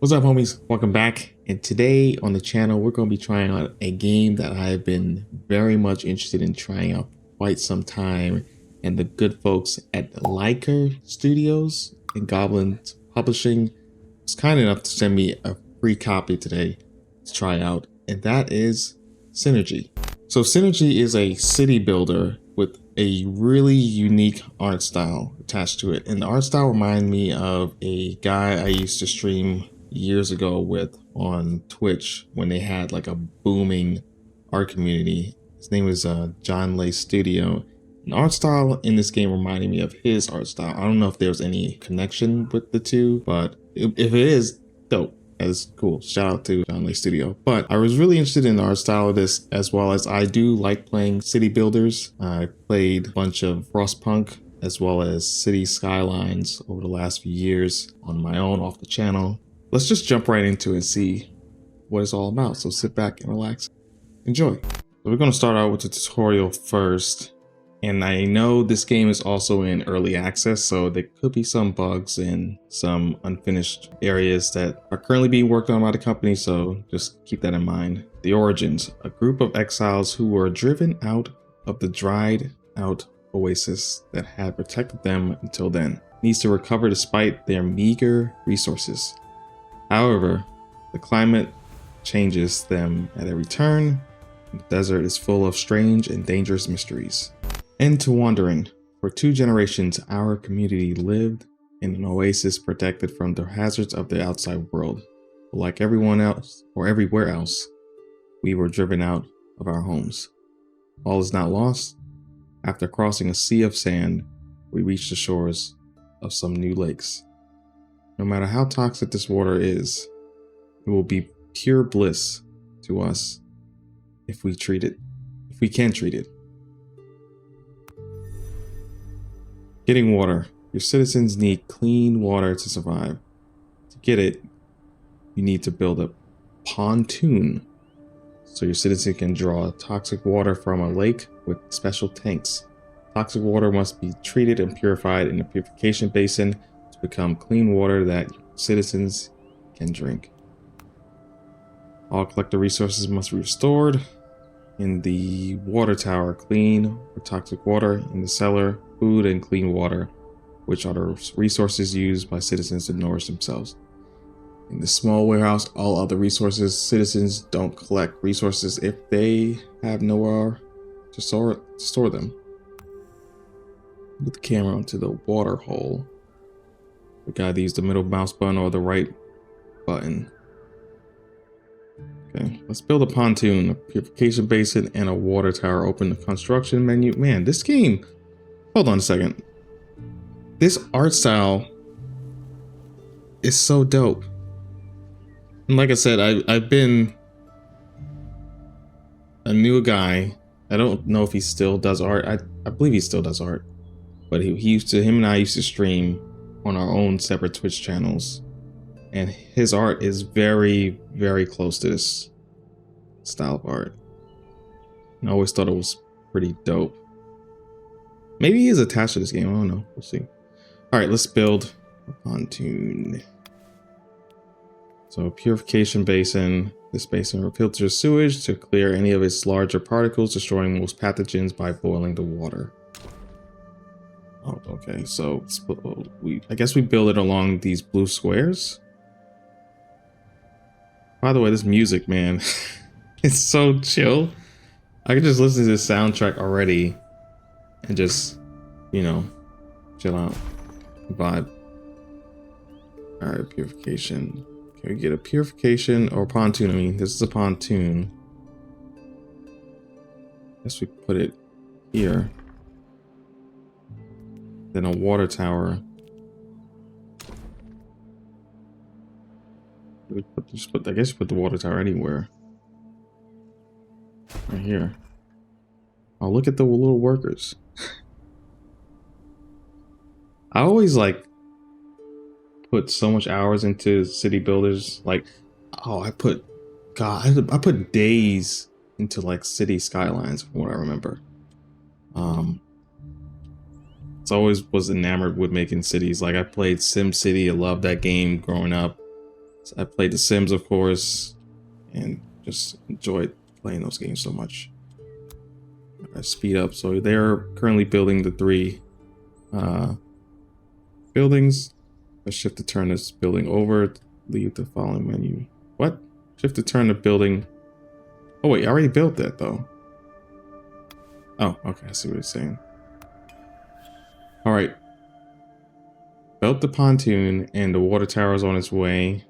What's up, homies? Welcome back. And today on the channel, we're going to be trying out a game that I've been very much interested in trying out for quite some time. And the good folks at Leikir Studios and Goblinz Publishing was kind enough to send me a free copy today to try out. And that is Synergy. So Synergy is a city builder with a really unique art style attached to it. And the art style reminded me of a guy I used to stream years ago with on Twitch when they had like a booming art community. His name was John Lay Studio. And the art style in this game reminded me of his art style. I don't know if there's any connection with the two, but if it is, dope. That's cool. Shout out to John Lay Studio. But I was really interested in the art style of this, as well as I do like playing city builders. I played a bunch of Frostpunk as well as City Skylines over the last few years on my own off the channel. Let's just jump right into it and see what it's all about. So sit back and relax. Enjoy. So we're going to start out with the tutorial first. And I know this game is also in early access, so there could be some bugs and some unfinished areas that are currently being worked on by the company, so just keep that in mind. The origins: a group of exiles who were driven out of the dried out oasis that had protected them until then needs to recover despite their meager resources. However, the climate changes them at every turn. The desert is full of strange and dangerous mysteries. End to wandering. For 2 generations, our community lived in an oasis protected from the hazards of the outside world. But like everyone else, or everywhere else, we were driven out of our homes. All is not lost. After crossing a sea of sand, we reached the shores of some new lakes. No matter how toxic this water is, it will be pure bliss to us if we can treat it. Getting water. Your citizens need clean water to survive. To get it, you need to build a pontoon so your citizens can draw toxic water from a lake with special tanks. Toxic water must be treated and purified in a purification basin to become clean water that citizens can drink. All collector resources must be restored. In the water tower, clean or toxic water. In the cellar, food and clean water, which are the resources used by citizens to nourish themselves. In the small warehouse, all other resources. Citizens don't collect resources if they have nowhere to store them. Put the camera onto the water hole. We gotta use the middle mouse button or the right button. Okay, let's build a pontoon, a purification basin, and a water tower. Open the construction menu. Man, this game, hold on a second. This art style is so dope. And like I said, I've been a new guy. I don't know if he still does art. I believe he still does art. But him and I used to stream on our own separate Twitch channels. And his art is very, very close to this style of art. And I always thought it was pretty dope. Maybe he's attached to this game. I don't know. We'll see. All right, let's build a pontoon. So purification basin. This basin filters sewage to clear any of its larger particles, destroying most pathogens by boiling the water. Oh, okay. So I guess we build it along these blue squares. By the way, this music, man, it's so chill. I could just listen to this soundtrack already and just, you know, chill out, vibe. All right, purification. Can we get a purification or pontoon? I mean, this is a pontoon. Guess we put it here. Then a water tower. I guess you put the water tower anywhere. Right here. Oh, look at the little workers. I always put so much hours into city builders. I put days into City Skylines from what I remember. It's always was enamored with making cities. I played Sim City. I loved that game growing up. I played The Sims, of course, and just enjoyed playing those games so much. I speed up. So they're currently building the 3 buildings. Let's shift to turn this building over. Leave the following menu. What? Shift to turn the building. Oh wait, I already built that though. Oh, okay, I see what it's saying. All right. Built the pontoon and the water tower is on its way,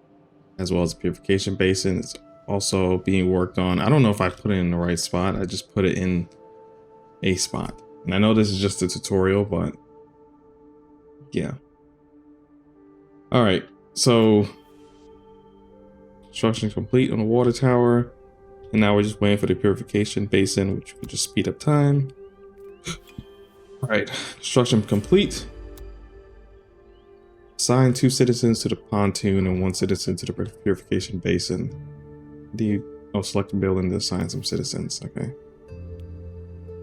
as well as the purification basin. It's also being worked on. I don't know if I put it in the right spot. I just put it in a spot. And I know this is just a tutorial, but yeah. All right, so construction complete on the water tower. And now we're just waiting for the purification basin, which will just speed up time. All right, construction complete. Assign 2 citizens to the pontoon and 1 citizen to the purification basin. Select a building to assign some citizens. Okay.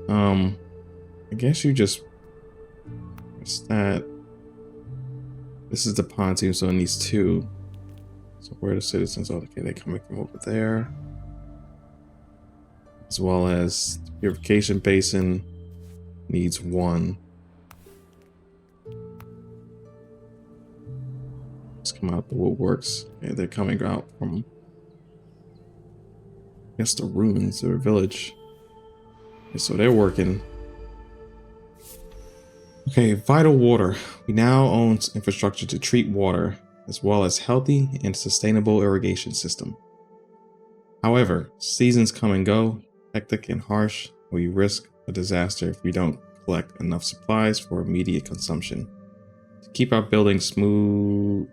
I guess you just. What's that? This is the pontoon, so it needs 2. So where are the citizens? Oh, okay, they're coming from over there. As well as the purification basin needs 1. Just come out the woodworks. Okay, they're coming out from, I guess, the ruins of their village. Okay, so they're working. Okay, vital water. We now own infrastructure to treat water, as well as healthy and sustainable irrigation system. However, seasons come and go, hectic and harsh. We risk a disaster if we don't collect enough supplies for immediate consumption. To keep our buildings running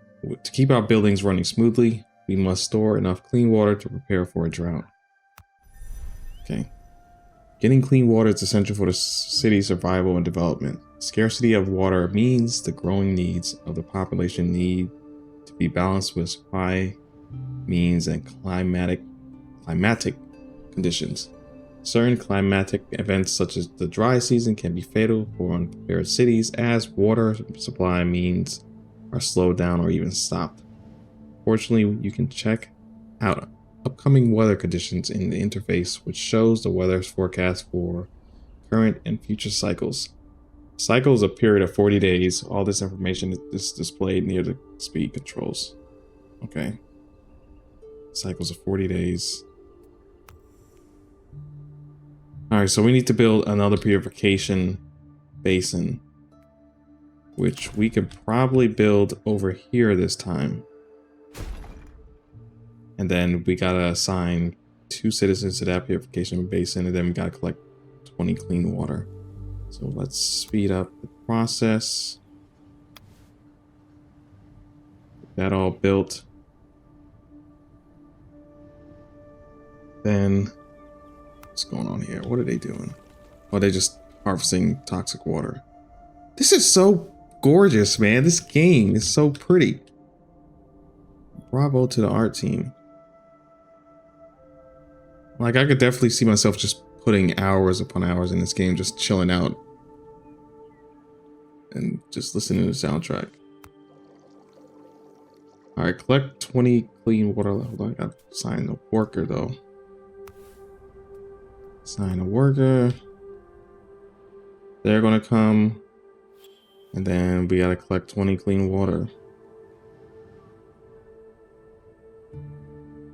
smoothly, we must store enough clean water to prepare for a drought. Okay. Getting clean water is essential for the city's survival and development. Scarcity of water means the growing needs of the population need to be balanced with supply means and climatic conditions. Certain climatic events such as the dry season can be fatal for unprepared cities as water supply means are slowed down or even stopped. Fortunately, you can check out upcoming weather conditions in the interface, which shows the weather's forecast for current and future cycles. Cycle is a period of 40 days. All this information is displayed near the speed controls. Okay. Cycles of 40 days. Alright, so we need to build another purification basin, which we could probably build over here this time. And then we gotta assign 2 citizens to that purification basin, and then we gotta collect 20 clean water. So let's speed up the process. Get that all built. Then, what's going on here? What are they doing? Oh, they're just harvesting toxic water. This is so gorgeous, man. This game is so pretty. Bravo to the art team. Like, I could definitely see myself just putting hours upon hours in this game, just chilling out and just listening to the soundtrack. All right, collect 20 clean water. Hold on, I gotta assign a worker though. Assign a worker. They're gonna come, and then we gotta collect 20 clean water.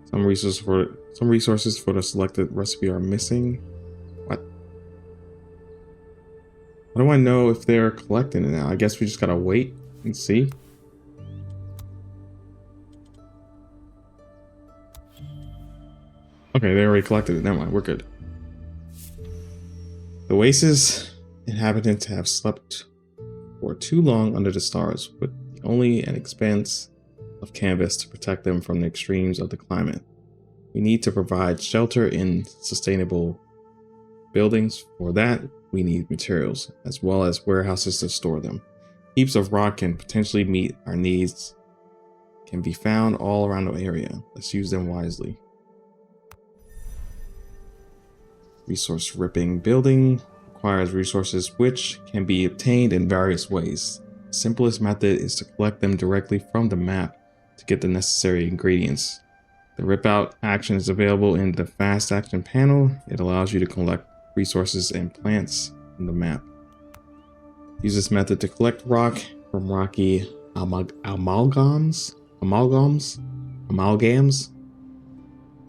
Some resources for the selected recipe are missing. What? How do I know if they're collecting it now? I guess we just gotta wait and see. Okay, they already collected it. Never mind, we're good. The Oasis inhabitants have slept for too long under the stars, with only an expanse of canvas to protect them from the extremes of the climate. We need to provide shelter in sustainable buildings. For that, we need materials, as well as warehouses to store them. Heaps of rock can potentially meet our needs, can be found all around the area. Let's use them wisely. Resource ripping. Building requires resources which can be obtained in various ways. The simplest method is to collect them directly from the map to get the necessary ingredients. The rip out action is available in the fast action panel. It allows you to collect resources and plants on the map. Use this method to collect rock from rocky amalgams.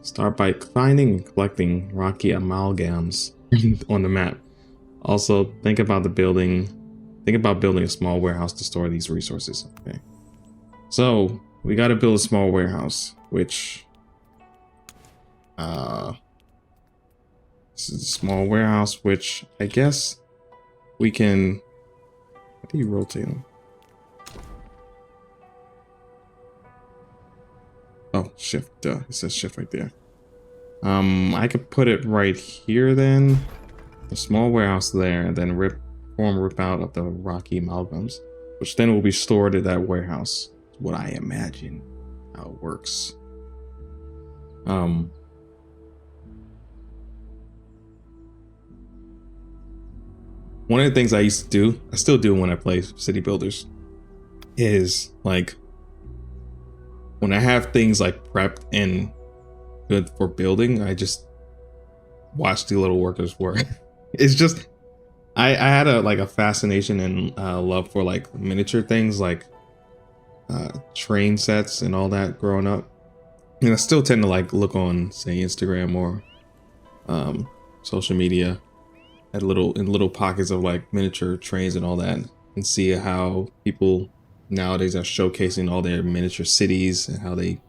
Start by finding and collecting rocky amalgams on the map. Also, think about building a small warehouse to store these resources. Okay. So we got to build a small warehouse, which this is a small warehouse, which I guess we can. How do you rotate them? Oh, shift. It says shift right there. I could put it right here then. A small warehouse there, and then rip out of the rocky amalgams, which then will be stored at that warehouse. What I imagine how it works. One of the things I used to do, I still do when I play City Builders, is like when I have things like prepped and good for building, I just watch the little workers work. It's just I had a fascination and love for like miniature things like train sets and all that growing up, and I still tend to like look on, say, Instagram or social media at little pockets of like miniature trains and all that, and see how people nowadays are showcasing all their miniature cities and how they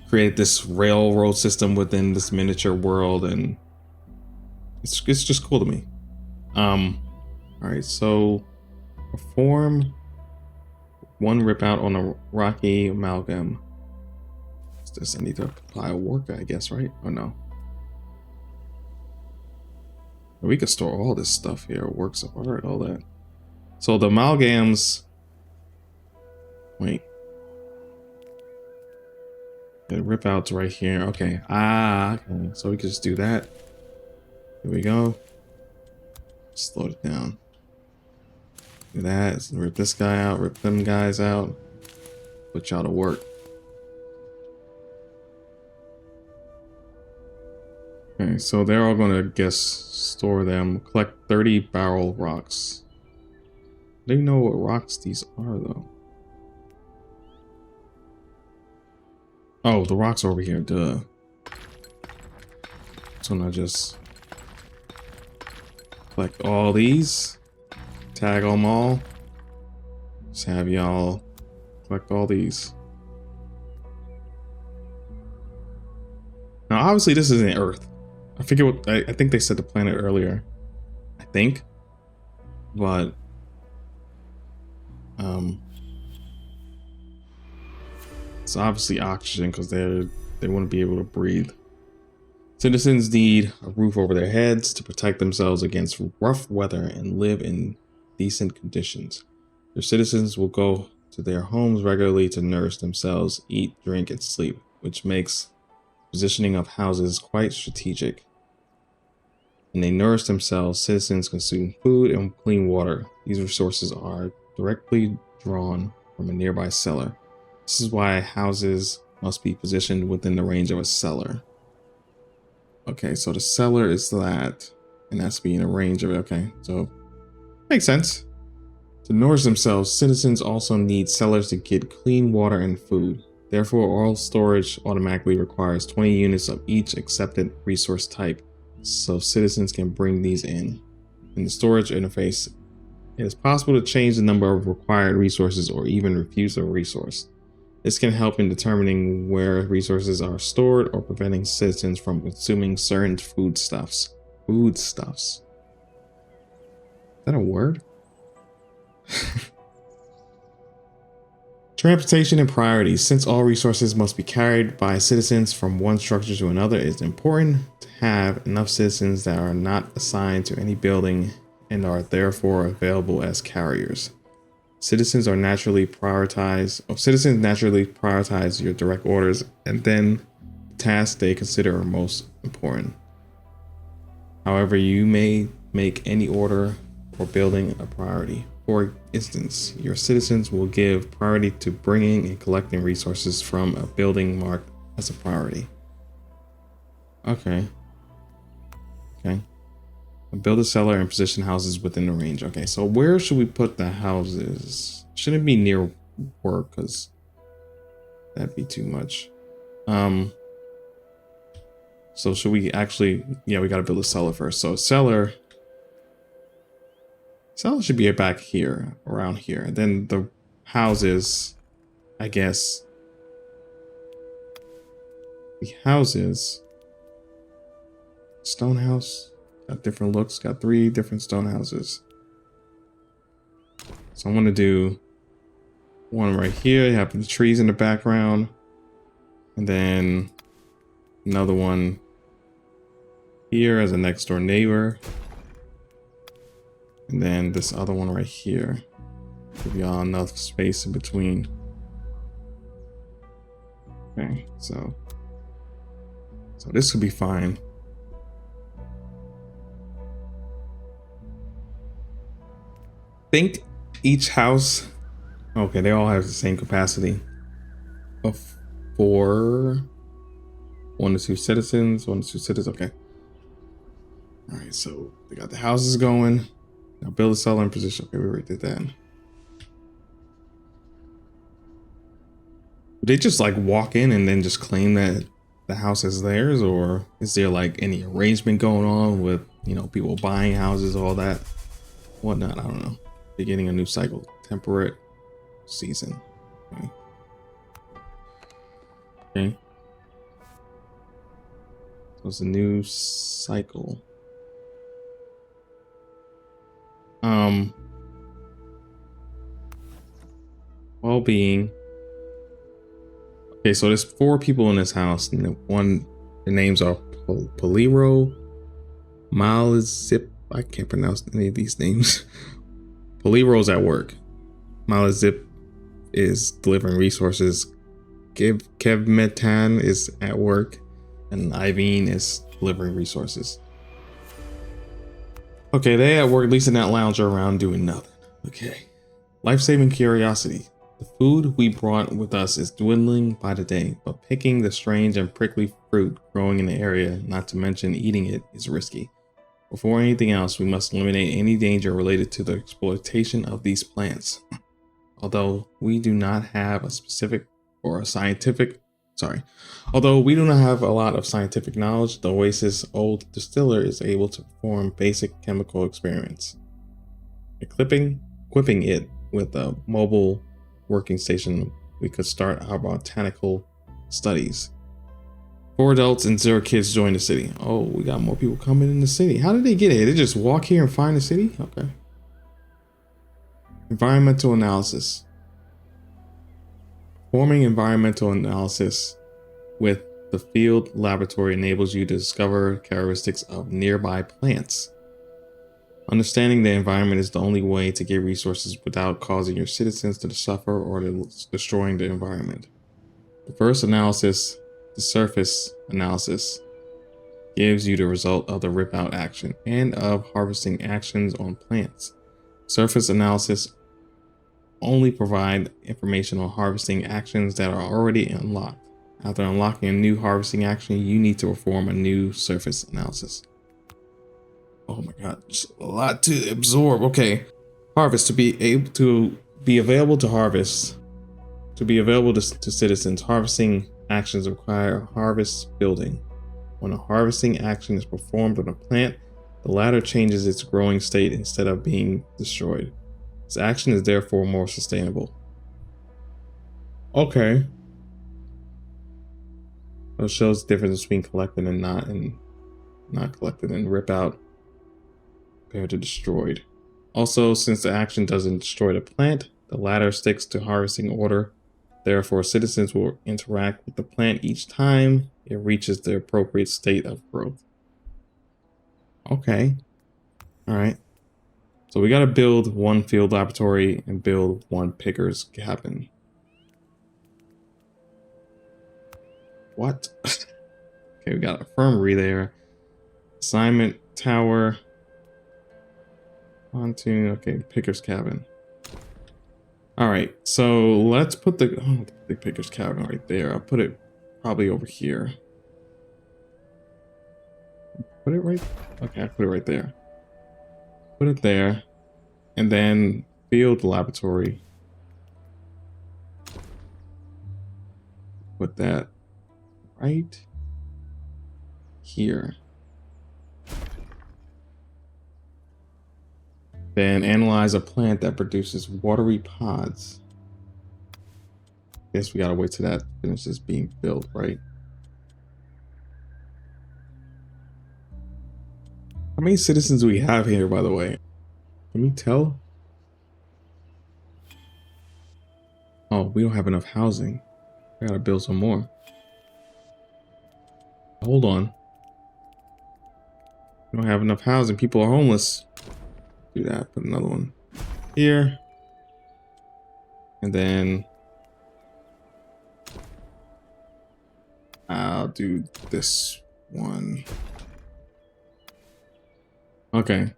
create this railroad system within this miniature world, and it's just cool to me. All right, so perform one rip out on a rocky amalgam. What's this? I need to apply a worker, I guess, right? Oh no. We could store all this stuff here, works of art, all that. So the amalgams. Wait. The rip out's right here. Okay. Okay. So we can just do that. Here we go. Slow it down. Do that. So rip this guy out. Rip them guys out. Put y'all to work. Okay, so they're all gonna store them. Collect 30 barrel rocks. I don't even know what rocks these are though. Oh, the rocks are over here, duh. So now just collect all these, tag them all, just have y'all collect all these. Now, obviously, this isn't Earth. I forget what I think they said the planet earlier. I think, but it's obviously oxygen because they wouldn't be able to breathe. Citizens need a roof over their heads to protect themselves against rough weather and live in decent conditions. Their citizens will go to their homes regularly to nourish themselves, eat, drink, and sleep, which makes positioning of houses quite strategic. When they nourish themselves, citizens consume food and clean water. These resources are directly drawn from a nearby cellar. This is why houses must be positioned within the range of a cellar. Okay, so the cellar is that, and that's being a range of it. Okay, so makes sense. To nourish themselves, citizens also need cellars to get clean water and food. Therefore, all storage automatically requires 20 units of each accepted resource type, so citizens can bring these in. In the storage interface, it is possible to change the number of required resources or even refuse a resource. This can help in determining where resources are stored or preventing citizens from consuming certain foodstuffs. Foodstuffs. Is that a word? Transportation and priorities. Since all resources must be carried by citizens from one structure to another, it's important to have enough citizens that are not assigned to any building and are therefore available as carriers. Citizens naturally prioritize your direct orders and then tasks they consider are most important. However, you may make any order or building a priority. For instance, your citizens will give priority to bringing and collecting resources from a building marked as a priority. Okay. Okay. Build a cellar and position houses within the range. Okay, so where should we put the houses? Shouldn't be near work because that'd be too much. So should we actually, yeah, we gotta build a cellar first. So cellar should be back here, around here. And then the houses, I guess. The houses. Stone house. Got different looks. Got 3 different stone houses. So I'm gonna do one right here. You have the trees in the background. And then another one here as a next door neighbor. And then this other one right here. Give y'all enough space in between. Okay, so this could be fine. Think each house, okay, they all have the same capacity of 4, 1 to 2 citizens, 1 to 2 citizens. Okay. All right, so we got the houses going. Now build a cellar in position. Okay, we already did that. They just like walk in and then just claim that the house is theirs, or is there like any arrangement going on with, you know, people buying houses, all that, whatnot? I don't know. Beginning a new cycle, temperate season. Okay. Okay. So it's a new cycle. Well-being. Okay, so there's 4 people in this house, and the names are Poliro, Malazip. I can't pronounce any of these names. Poliro's at work. Malazip is delivering resources. Kevmetan is at work, and Iveen is delivering resources. Okay, they at work, at least in that lounge, are around doing nothing. Okay. Life-saving curiosity. The food we brought with us is dwindling by the day, but picking the strange and prickly fruit growing in the area, not to mention eating it, is risky. Before anything else, we must eliminate any danger related to the exploitation of these plants. Although we do not have a lot of scientific knowledge, the Oasis old distiller is able to perform basic chemical experiments. Equipping it with a mobile working station, we could start our botanical studies. 4 adults and 0 kids join the city. Oh, we got more people coming in the city. How did they get here? They just walk here and find the city? Okay. Environmental analysis. Performing environmental analysis with the field laboratory enables you to discover characteristics of nearby plants. Understanding the environment is the only way to get resources without causing your citizens to suffer or destroying the environment. The first analysis, the surface analysis, gives you the result of the rip-out action and of harvesting actions on plants. Surface analysis only provide information on harvesting actions that are already unlocked. After unlocking a new harvesting action, you need to perform a new surface analysis. Oh my god, just a lot to absorb. Okay. Harvest. To be available to harvest. To be available to citizens, harvesting actions require harvest building. When a harvesting action is performed on a plant, the latter changes its growing state instead of being destroyed. This action is therefore more sustainable. Okay. It shows the difference between collected and not collected, and rip out compared to destroyed. Also, since the action doesn't destroy the plant, the latter sticks to harvesting order. Therefore, citizens will interact with the plant each time it reaches the appropriate state of growth. Okay. All right. So we got to build 1 field laboratory and build 1 picker's cabin. What? Okay, we got a infirmary there. Assignment tower. Pontoon. Okay, picker's cabin. All right, so let's put the picker's cabin right there. I'll put it probably over here. Put it right. Okay, I put it right there. Put it there, and then field laboratory. Put that right here. Then analyze a plant that produces watery pods. Guess we gotta wait till that finishes being built, right? How many citizens do we have here, by the way? Can we tell? Oh, we don't have enough housing. I gotta build some more. Hold on. We don't have enough housing. People are homeless. Do that. Put another one here. And then I'll do this one. Okay.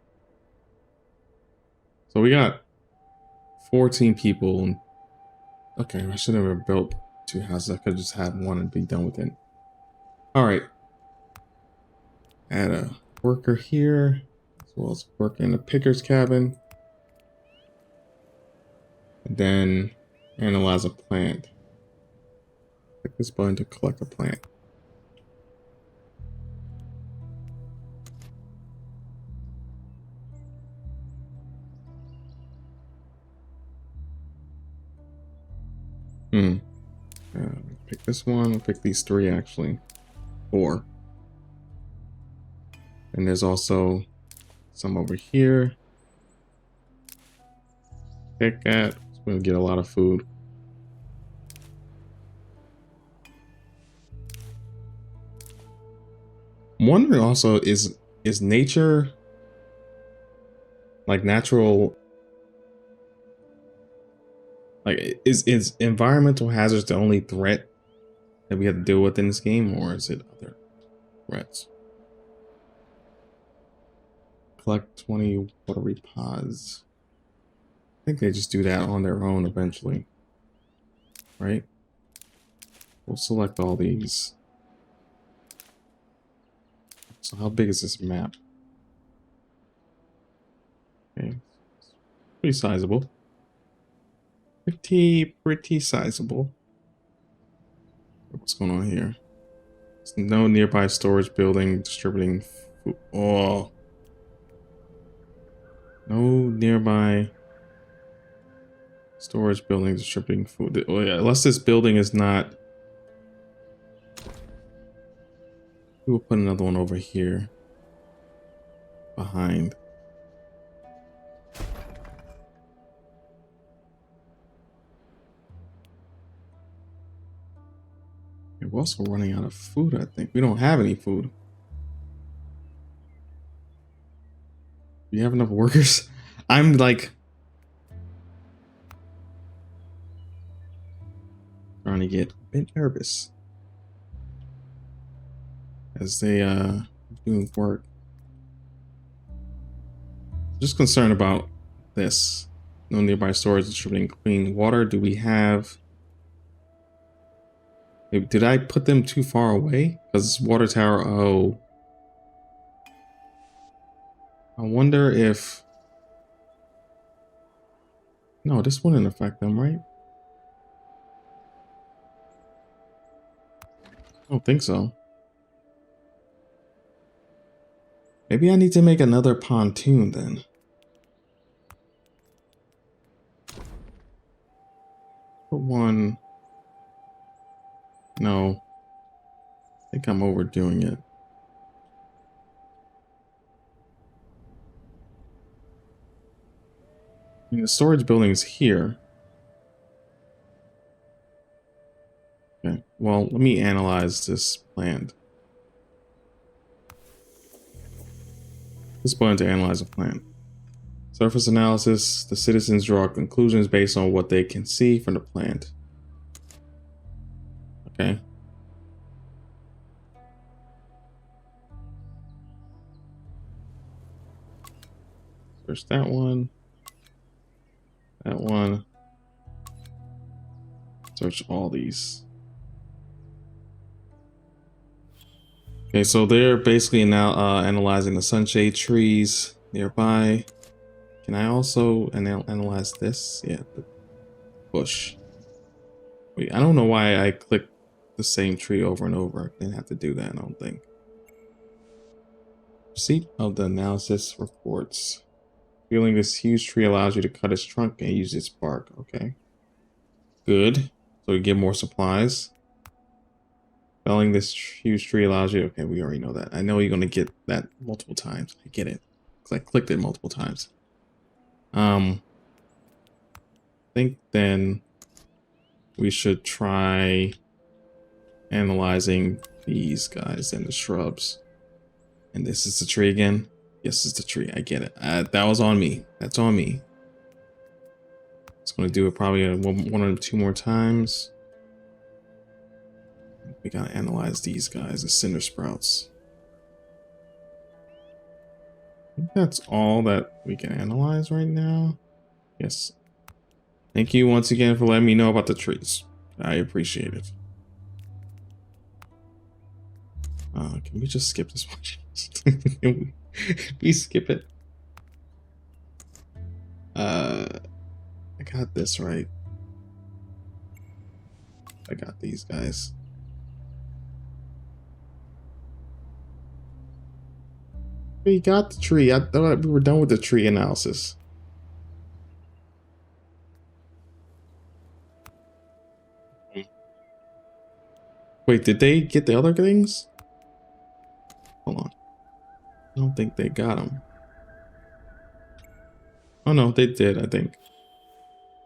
So we got 14 people. Okay, I should have built 2 houses. I could just have one and be done with it. All right. Add a worker here, as well as a worker in the picker's cabin. And then analyze a plant. Click this button to collect a plant. Pick this one. I'll pick these 3 actually. 4. And there's also some over here. Pick that. It's going to get a lot of food. I'm wondering also, is nature, like natural, like is environmental hazards the only threat that we have to deal with in this game, or is it other threats? Collect 20 watery pods. I think they just do that on their own eventually, right? We'll select all these. So how big is this map? Okay, pretty sizable. Pretty sizable. What's going on here? There's no nearby storage building distributing food. Oh, no nearby storage building distributing food. Oh yeah, unless this building is not. We'll put another one over here behind. We're also running out of food, I think. We don't have any food. Do you have enough workers? I'm like trying to get a bit nervous as they doing work. Just concerned about this. No nearby storage distributing clean water. Do we have? Did I put them too far away? Because water tower. Oh, I wonder if. No, this wouldn't affect them, right? I don't think so. Maybe I need to make another pontoon then. Put one. No. I think I'm overdoing it. I mean, the storage building is here. Okay, well, let me analyze this plant. This button to analyze a plant. Surface analysis. The citizens draw conclusions based on what they can see from the plant. Okay. There's that one. That one. Search all these. Okay, so they're basically now analyzing the sunshade trees nearby. Can I also analyze this? Yeah, the bush. Wait, I don't know why I clicked the same tree over and over. Didn't have to do that, I don't think. Receipt of the analysis reports. Feeling this huge tree allows you to cut its trunk and use its bark. Okay. Good. So we get more supplies. Felling this huge tree allows you... Okay, we already know that. I know you're going to get that multiple times. I get it. Because I clicked it multiple times. I think then we should try analyzing these guys and the shrubs. And this is the tree again. Yes, it's the tree. I get it. That was on me. That's on me. It's going to do it probably one or two more times. We gotta analyze these guys, the cinder sprouts. I think that's all that we can analyze right now. Yes. Thank you once again for letting me know about the trees. I appreciate it. Can we just skip this one? Can we skip it? I got this right. I got these guys. We got the tree. I thought we were done with the tree analysis. Wait, did they get the other things? Hold on. I don't think they got them. Oh no, they did, I think.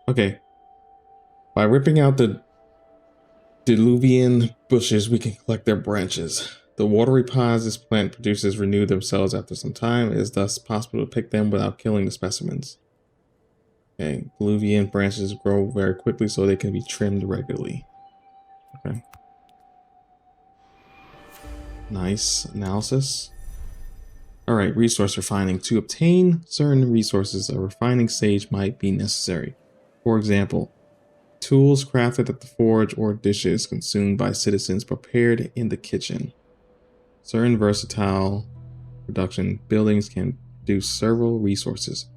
Okay. By ripping out the diluvian bushes, we can collect their branches. The watery pods this plant produces renew themselves after some time. It is thus possible to pick them without killing the specimens. Okay, diluvian branches grow very quickly so they can be trimmed regularly. Okay. Nice analysis. All right, resource refining. To obtain certain resources, a refining stage might be necessary. For example, tools crafted at the forge or dishes consumed by citizens prepared in the kitchen. Certain versatile production buildings can produce several resources.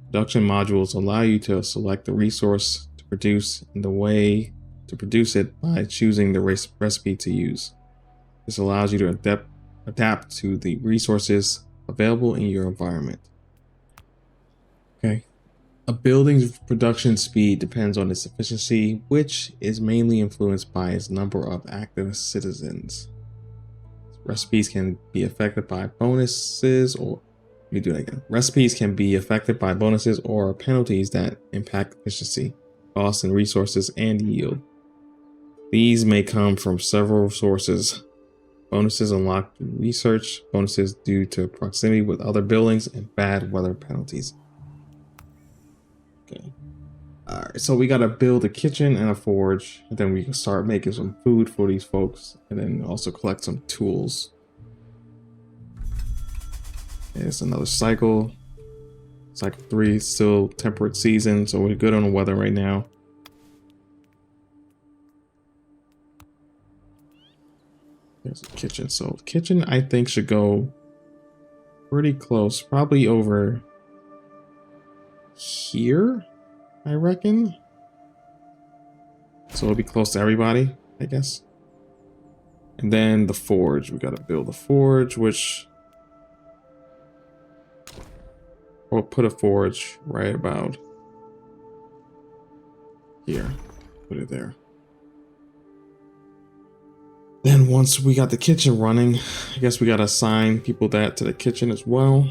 Production modules allow you to select the resource to produce and the way to produce it by choosing the recipe to use. This allows you to adapt to the resources available in your environment. Okay. A building's production speed depends on its efficiency, which is mainly influenced by its number of active citizens. Recipes can be affected by bonuses or Recipes can be affected by bonuses or penalties that impact efficiency, cost, and resources and yield. These may come from several sources. Bonuses unlocked through research, bonuses due to proximity with other buildings, and bad weather penalties. Okay. Alright, so we gotta build a kitchen and a forge, and then we can start making some food for these folks, and then also collect some tools. It's another cycle. Cycle 3, still temperate season, so we're good on the weather right now. There's a kitchen. So the kitchen, I think, should go pretty close. Probably over here, I reckon. So it'll be close to everybody, I guess. And then the forge. We got to build a forge, which... We'll put a forge right about here. Put it there. Then once we got the kitchen running, I guess we got to assign people that to the kitchen as well.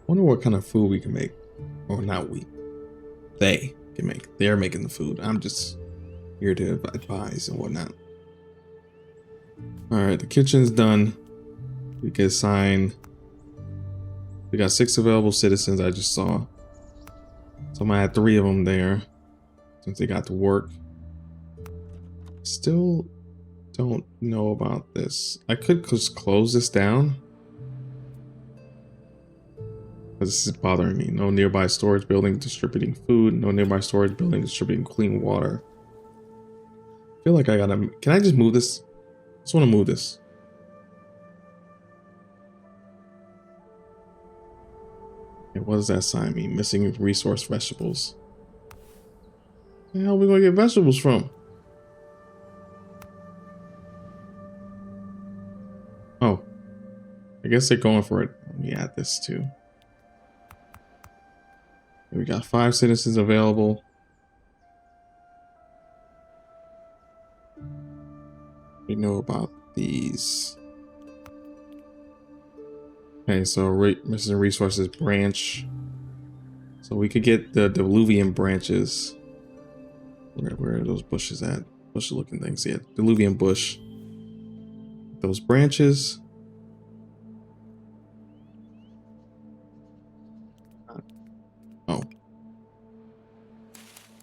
Wonder what kind of food we can make. Or not we. They can make. They're making the food. I'm just here to advise and whatnot. Alright, the kitchen's done. We can assign... We got 6 available citizens, I just saw. So I'm gonna add 3 of them there. Since they got to work. Still don't know about this. I could just close this down. This is bothering me. No nearby storage building distributing food. No nearby storage building distributing clean water. I feel like I gotta... Can I just move this? I just want to move this. Okay, what does that sign mean? Missing resource vegetables. Where the hell are we gonna get vegetables from? Oh. I guess they're going for it. Let me add this too. We got 5 citizens available. We know about these. Okay, so missing resources branch. So we could get the diluvian branches. Where are those bushes at? Bushy looking things. Yeah, diluvian bush. Those branches. Oh.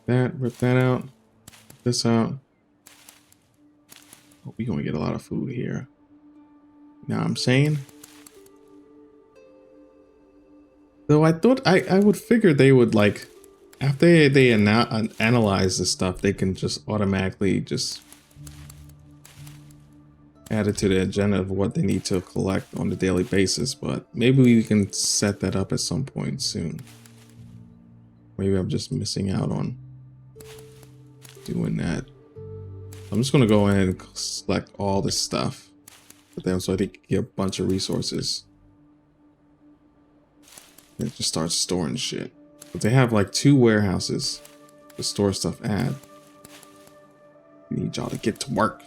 Rip that out. This out. Oh, we're gonna get a lot of food here. Now I'm saying. Though I thought I would figure they would like after they analyze this stuff, they can just automatically just add it to the agenda of what they need to collect on a daily basis. But maybe we can set that up at some point soon. Maybe I'm just missing out on doing that. I'm just gonna go in and select all this stuff for them so they can get a bunch of resources. And just start storing shit. But they have like 2 warehouses to store stuff at. Need y'all to get to work.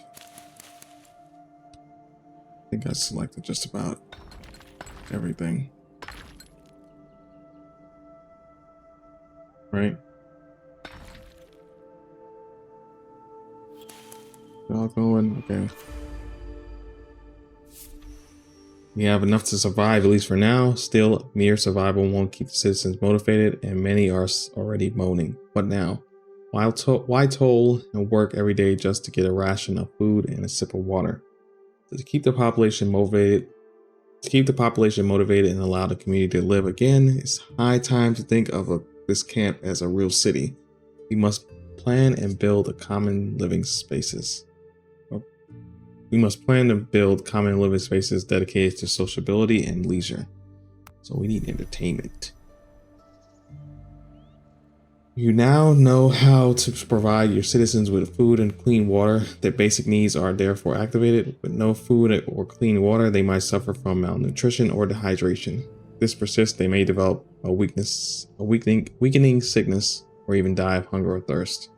I think I selected just about everything. Right? Y'all going? Okay. We have enough to survive, at least for now. Still, mere survival won't keep the citizens motivated, and many are already moaning. What now? Why toll and work every day just to get a ration of food and a sip of water? To keep the population motivated, and allow the community to live again, it's high time to think of this camp as a real city. We must plan and build a common living spaces. We must plan to build common living spaces dedicated to sociability and leisure. So we need entertainment. You now know how to provide your citizens with food and clean water. Their basic needs are therefore activated. With no food or clean water, they might suffer from malnutrition or dehydration. If this persists, they may develop a weakening sickness, or even die of hunger or thirst.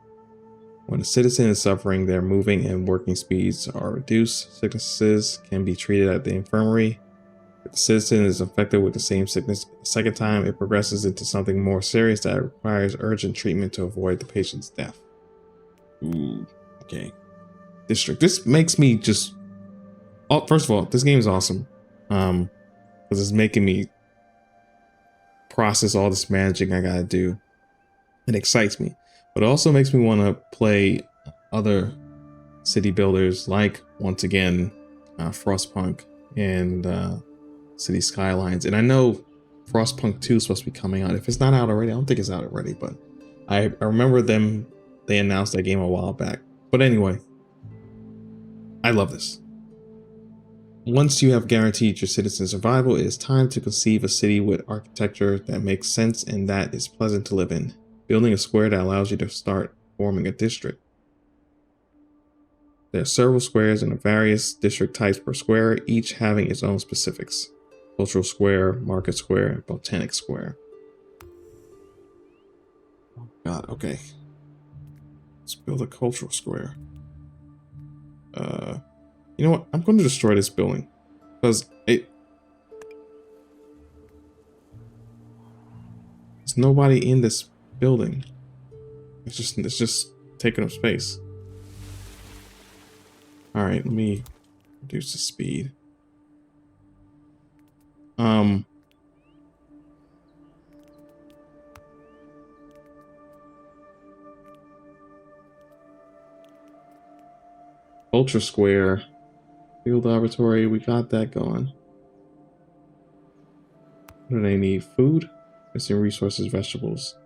When a citizen is suffering, their moving and working speeds are reduced. Sicknesses can be treated at the infirmary. If the citizen is infected with the same sickness a second time, it progresses into something more serious that requires urgent treatment to avoid the patient's death. Ooh, okay. District. This makes me just... Oh, first of all, this game is awesome. Because it's making me process all this managing I gotta do. It excites me. But it also makes me want to play other city builders like, once again, Frostpunk and City Skylines. And I know Frostpunk 2 is supposed to be coming out. If it's not out already, I don't think it's out already, but I remember they announced that game a while back. But anyway, I love this. Once you have guaranteed your citizens' survival, it is time to conceive a city with architecture that makes sense and that is pleasant to live in. Building a square that allows you to start forming a district. There are several squares and various district types per square, each having its own specifics. Cultural square, market square, botanic square. Oh God, okay. Let's build a cultural square. You know what? I'm going to destroy this building because there's nobody in this building. It's just taking up space. All right, let me reduce the speed. Ultra Square. Field Laboratory. We got that going. What do they need? Food? Missing resources, vegetables.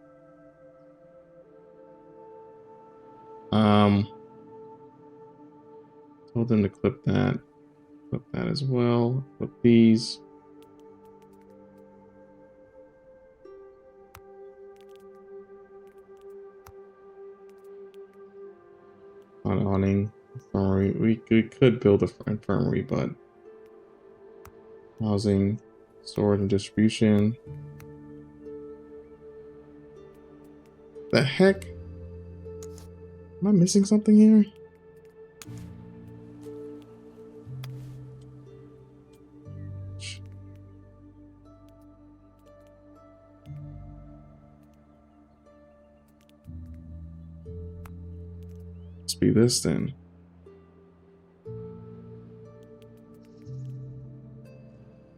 Told them to clip that. Clip that as well. Clip these. On awning. Infirmary. We could build an infirmary, but housing, storage, and distribution. The heck? Am I missing something here? Must be this then.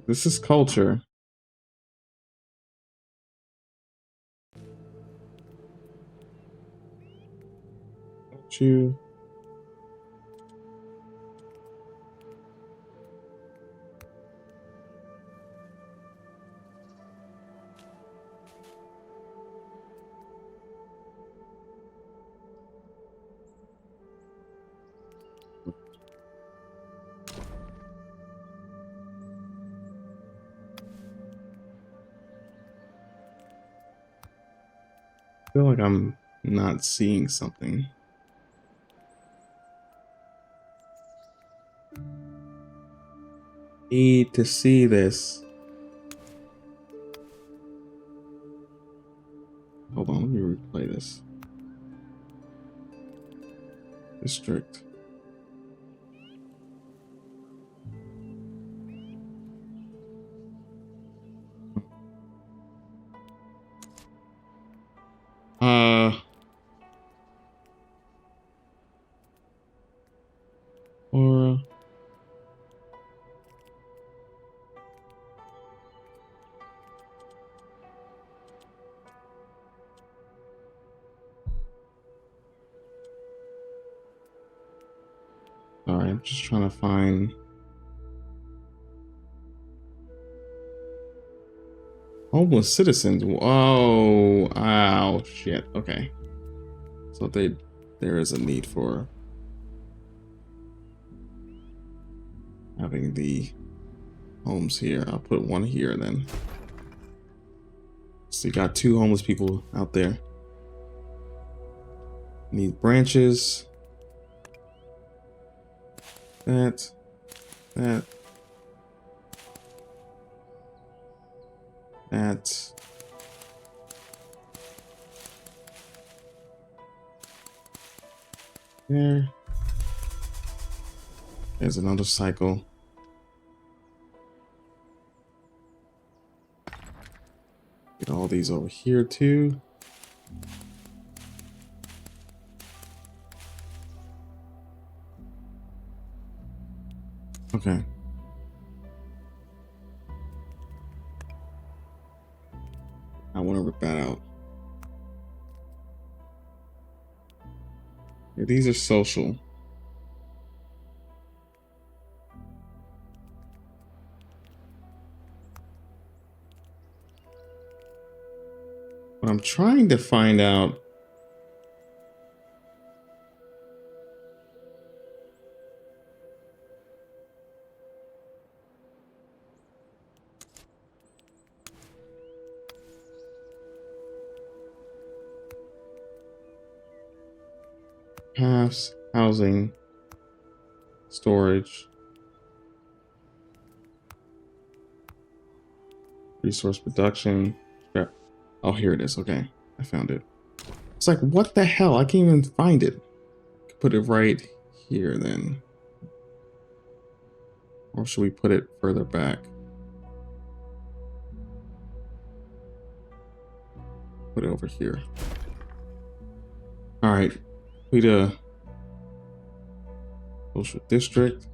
This is culture. Don't you? I feel like I'm not seeing something. Need to see this. Hold on, let me replay this. District. Or sorry, I'm just trying to find homeless citizens. Whoa, ow, shit. Okay, so there is a need for having the homes here. I'll put one here then. So you got 2 homeless people out there. Need branches. That. That. There. There's another cycle. Get all these over here too. Okay. I want to rip that out. Yeah, these are social. But I'm trying to find out paths, housing, storage, resource production. Oh, here it is. Okay, I found it. It's like, what the hell? I can't even find it. Put it right here then. Or should we put it further back? Put it over here. All right, we the social district.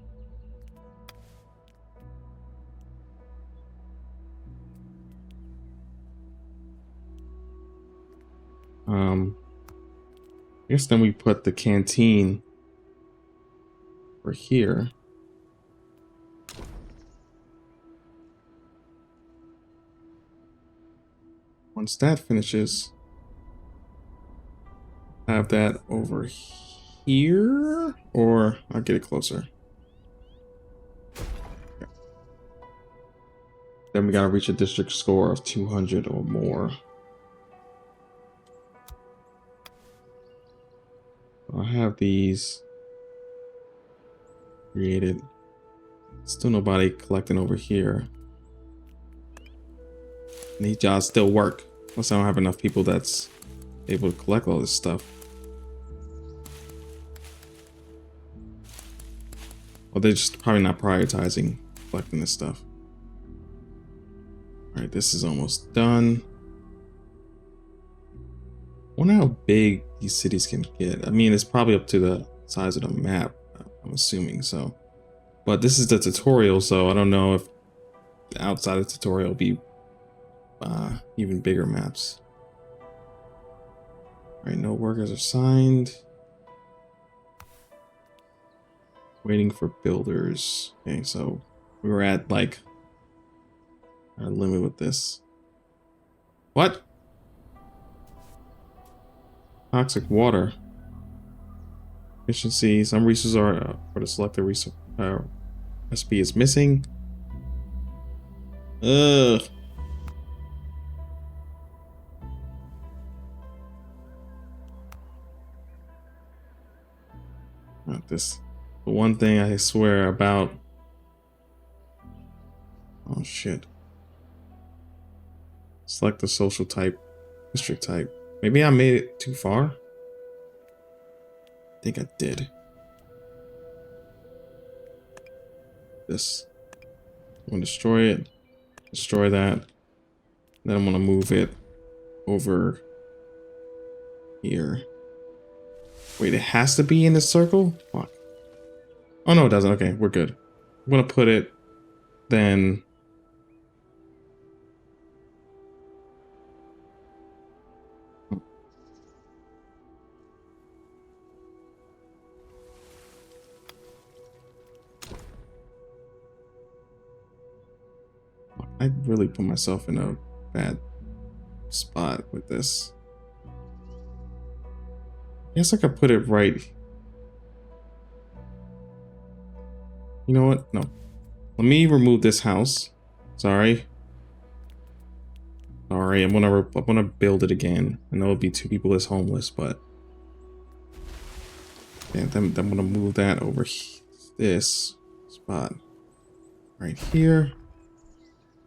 I guess then we put the canteen over here. Once that finishes, have that over here, or I'll get it closer. Okay. Then we gotta reach a district score of 200 or more. I have these created. Still nobody collecting over here. And these jobs still work. Unless I don't have enough people that's able to collect all this stuff. Well, they're just probably not prioritizing collecting this stuff. Alright, this is almost done. I wonder how big these cities can get. I mean, it's probably up to the size of the map, I'm assuming so. But this is the tutorial, so I don't know if outside the tutorial will be even bigger maps. Alright, no workers assigned. Waiting for builders. Okay, so we were at like our limit with this. What? Toxic water. Efficiency. Some resources are for the selected resource recipe is missing. Ugh. Not this. The one thing I swear about. Oh shit. Select the social type, district type. Maybe I made it too far. I think I did. This. I'm gonna destroy it. Destroy that. Then I'm gonna move it over here. Wait, it has to be in the circle? Fuck. Oh no, it doesn't. Okay, we're good. I'm gonna put it then. I really put myself in a bad spot with this. I guess I could put it right. You know what? No. Let me remove this house. Sorry. Sorry, I'm gonna build it again. I know it'll be 2 people as homeless, but yeah, then I'm gonna move that over this spot right here.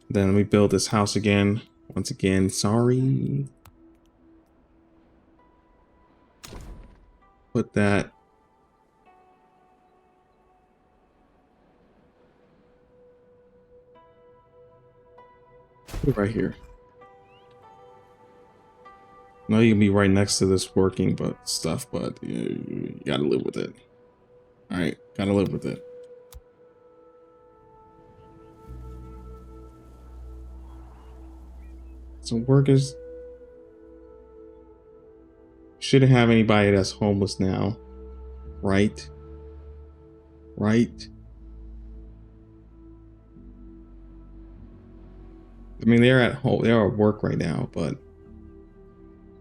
Then let me build this house again. Once again, sorry. Put that right here. No, you can be right next to this working but stuff, but you gotta live with it. All right, gotta live with it. Some workers shouldn't have anybody that's homeless now, right? Right? I mean, they're at home, they're at work right now, but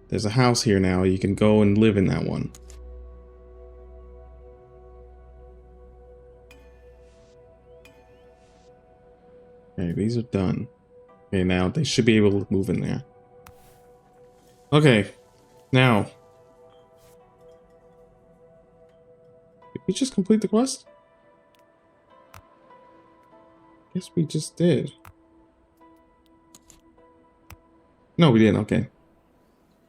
there's a house here now. You can go and live in that one. Okay, these are done. Okay, now they should be able to move in there. Okay, now. Did we just complete the quest? Guess we just did. No, we didn't. Okay.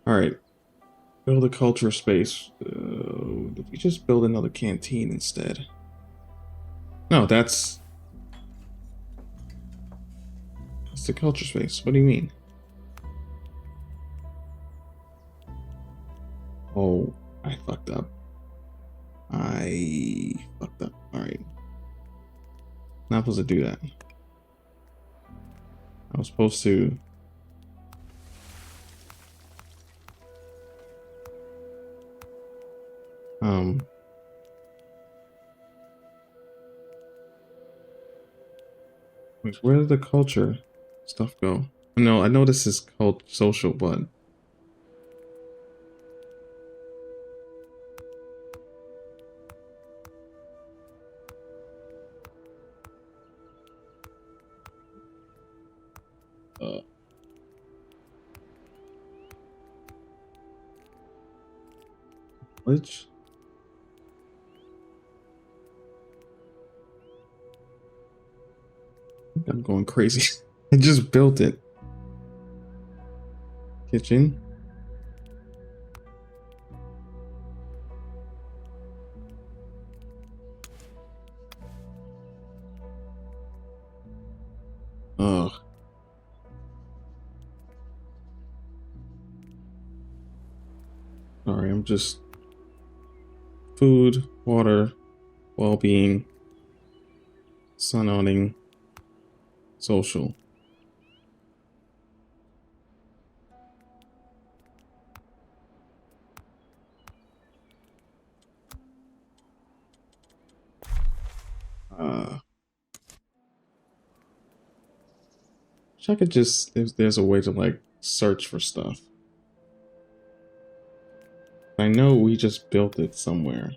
All right. Build a culture space. Did we just build another canteen instead? No, that's the culture space. What do you mean? Oh, I fucked up. I fucked up. All right. Not supposed to do that. I was supposed to. Wait, where did the culture stuff go? No, I know this is called social, but uh, which I think I'm going crazy. I just built it. Kitchen. Ugh. Sorry, I'm just food, water, well-being, sun owning, social. Wish I could just there's a way to like search for stuff. I know we just built it somewhere.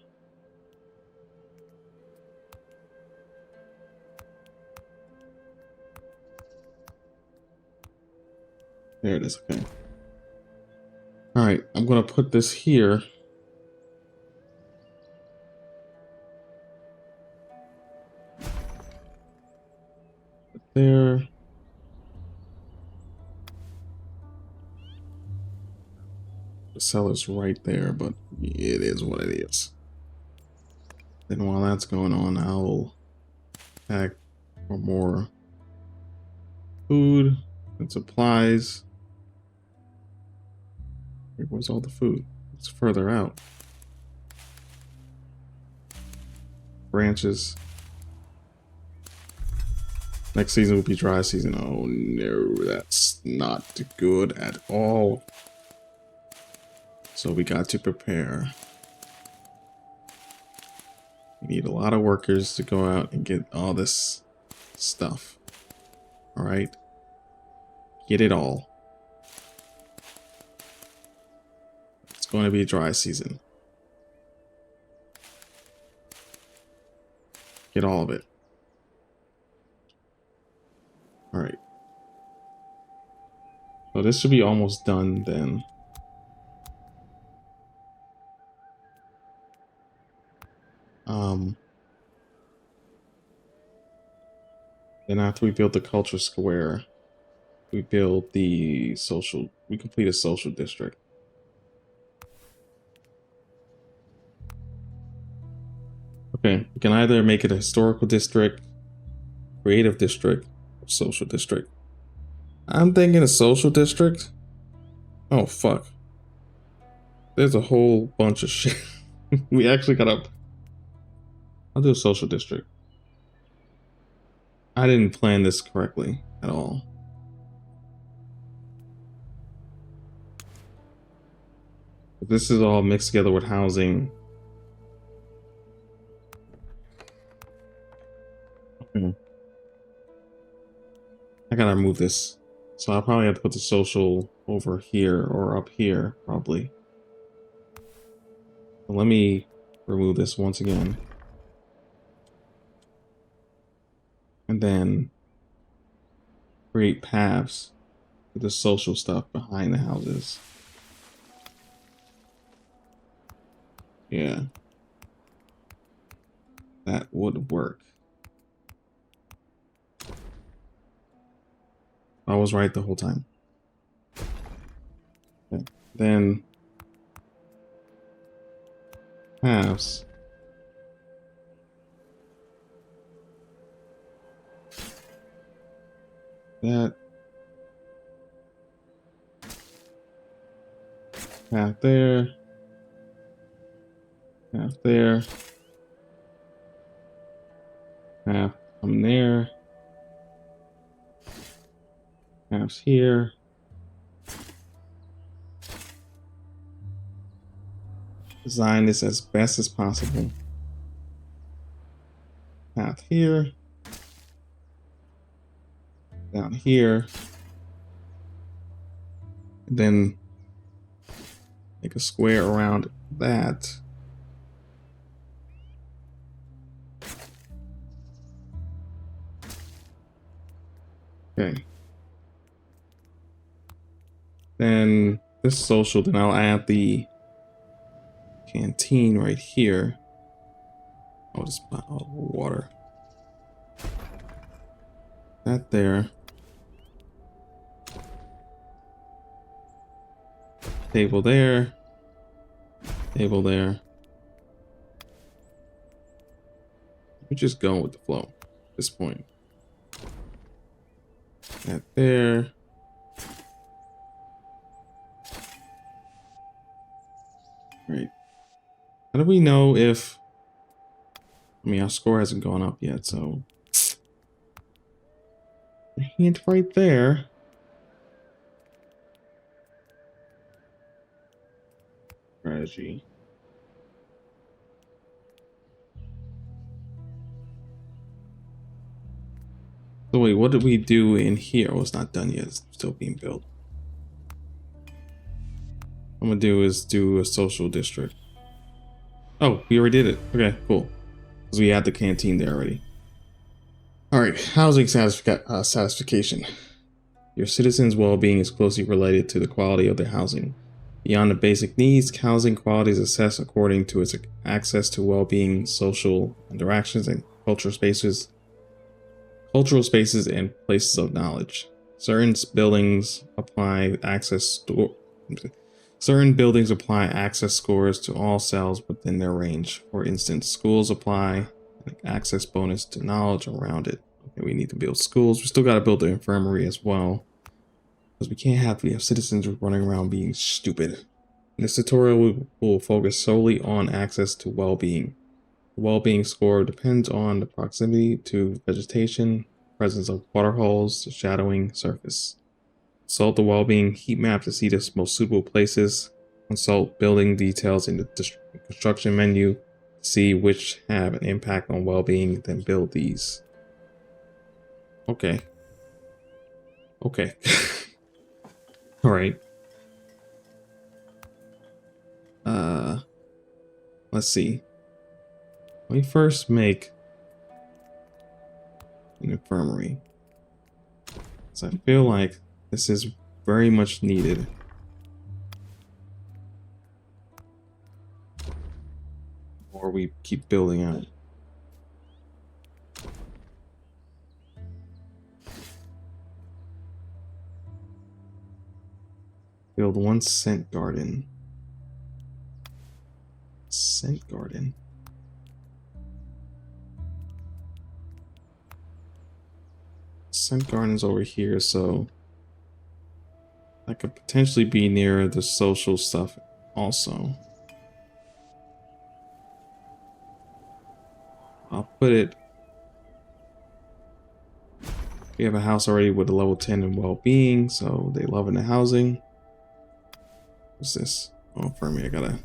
There it is. Okay. All right, I'm gonna put this here. There. The cellar's right there, but it is what it is. Then while that's going on, I'll pack for more food and supplies. Where's all the food? It's further out. Branches. Next season will be dry season. Oh no, that's not good at all. So we got to prepare. We need a lot of workers to go out and get all this stuff. All right. Get it all. It's going to be a dry season. Get all of it. All right. So this should be almost done then. Then after we build the culture square, we build the social, we complete a social district. Okay, we can either make it a historical district, creative district, or social district. I'm thinking a social district. Oh, fuck. There's a whole bunch of shit. We actually gotta... I'll do a social district. I didn't plan this correctly at all. But this is all mixed together with housing. Okay. I gotta remove this. So I'll probably have to put the social over here or up here, probably. So let me remove this once again. And then create paths for the social stuff behind the houses. Yeah. That would work. I was right the whole time. Okay. Then paths. That path there, path there, path from there, paths here. Design this as best as possible. Path here. down here. And then make a square around that. Okay. Then this social, then I'll add the canteen right here. I'll just put water. That there. Table there. Table there. We're just going with the flow at this point. That there. Right. How do we know if... I mean, our score hasn't gone up yet, so... A hint right there. Strategy. So wait, what did we do in here? Oh, it's not done yet. It's still being built. What I'm gonna do is do a social district. Oh, we already did it. Okay, cool. Because we had the canteen there already. All right, housing satisfaction. Your citizens' well-being is closely related to the quality of their housing. Beyond the basic needs, housing quality is assessed according to its access to well-being, social interactions, and cultural spaces and places of knowledge. Certain buildings apply access scores to all cells within their range. For instance, schools apply an access bonus to knowledge around it. Okay, we need to build schools. We still got to build the infirmary as well, because we have citizens running around being stupid. In this tutorial, we will focus solely on access to well-being. The well-being score depends on the proximity to vegetation, presence of water holes, the shadowing surface. Consult the well-being heat map to see the most suitable places. Consult building details in the construction menu to see which have an impact on well-being, then build these. Okay. Okay. All right. Let's see. Let me first make an infirmary. So I feel like this is very much needed. Or we keep building out. Build one scent garden. Scent garden. Scent garden's over here, so that could potentially be near the social stuff also. I'll put it. We have a house already with a level 10 in well-being, so they love in the housing. What's this? Oh, infirmary. The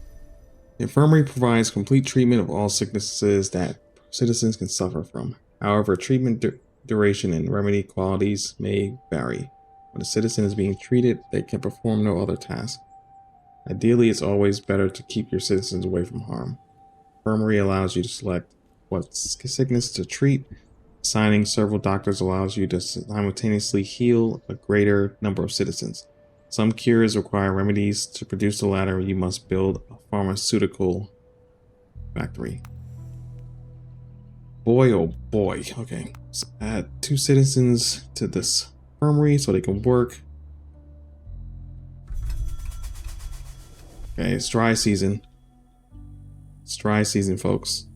infirmary provides complete treatment of all sicknesses that citizens can suffer from. However, treatment duration and remedy qualities may vary. When a citizen is being treated, they can perform no other task. Ideally, it's always better to keep your citizens away from harm. Infirmary allows you to select what sickness to treat. Assigning several doctors allows you to simultaneously heal a greater number of citizens. Some cures require remedies. To produce the latter, you must build a pharmaceutical factory. Boy, oh boy. Okay, let's add 2 citizens to this infirmary so they can work. Okay, it's dry season. It's dry season, folks.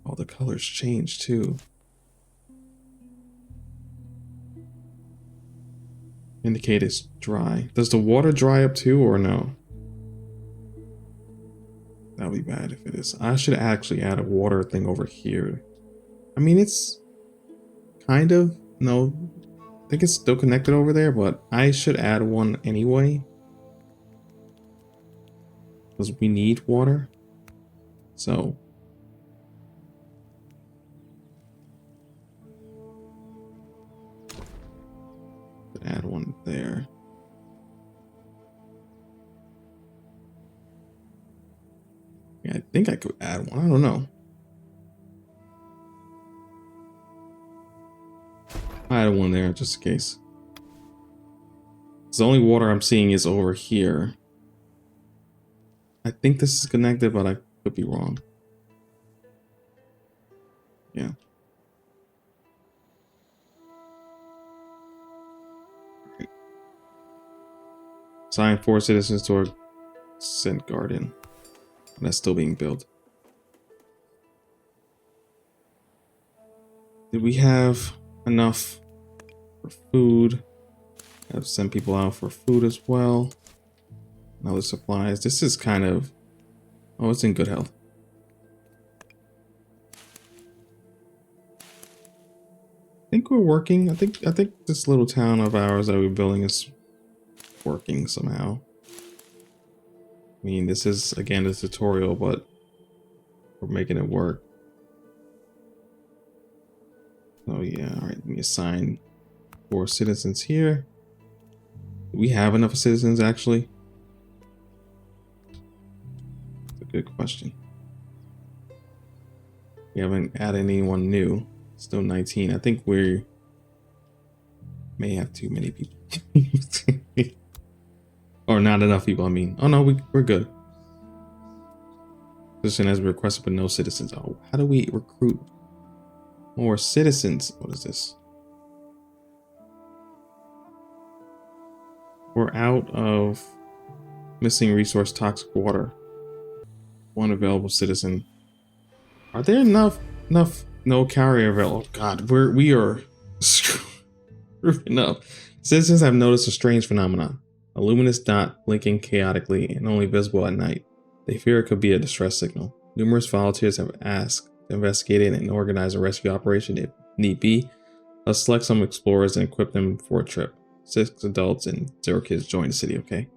All the colors change too. Indicate it's dry. Does the water dry up too or no? That would be bad if it is. I should actually add a water thing over here. I mean, it's kind of, no, I think it's still connected over there, but I should add one anyway. Because we need water. So. Add one there. Yeah, I think I could add one. I don't know. I added one there just in case. The only water I'm seeing is over here. I think this is connected, but I could be wrong. Yeah. Right. Assign 4 citizens to our scent garden. That's still being built. Did we have enough for food? Have to send people out for food as well. And other supplies. This is kind of... Oh, it's in good health. I think we're working. I think this little town of ours that we're building is working somehow. I mean, this is again a tutorial, but we're making it work. Oh yeah, all right. Let me assign 4 citizens here. Do we have enough citizens actually? That's a good question. We haven't added anyone new. Still 19. I think we may have too many people. Or not enough people, I mean. Oh no, we're good. Position as requested but no citizens. Oh, how do we recruit more citizens? What is this? We're out of missing resource toxic water. 1 available citizen. Are there enough no carrier available? Oh god, we are screwing up. Citizens have noticed a strange phenomenon. A luminous dot blinking chaotically and only visible at night. They fear it could be a distress signal. Numerous volunteers have asked to investigate it and organize a rescue operation if need be. Let's select some explorers and equip them for a trip. 6 adults and 0 kids join the city, okay?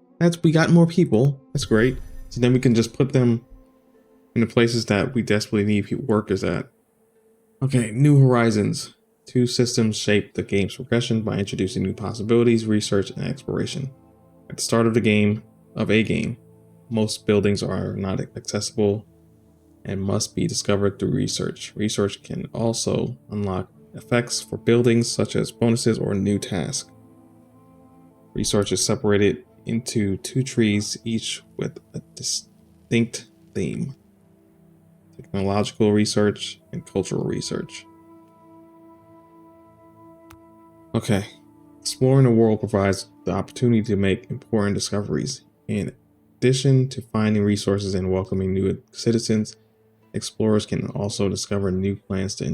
We got more people. That's great. So then we can just put them in the places that we desperately need workers at. Okay, New Horizons. 2 systems shape the game's progression by introducing new possibilities, research, and exploration. At the start of a game, most buildings are not accessible and must be discovered through research. Research can also unlock effects for buildings such as bonuses or new tasks. Research is separated into 2 trees, each with a distinct theme: technological research and cultural research. Okay. Exploring the world provides the opportunity to make important discoveries. In addition to finding resources and welcoming new citizens, explorers can also discover new plants to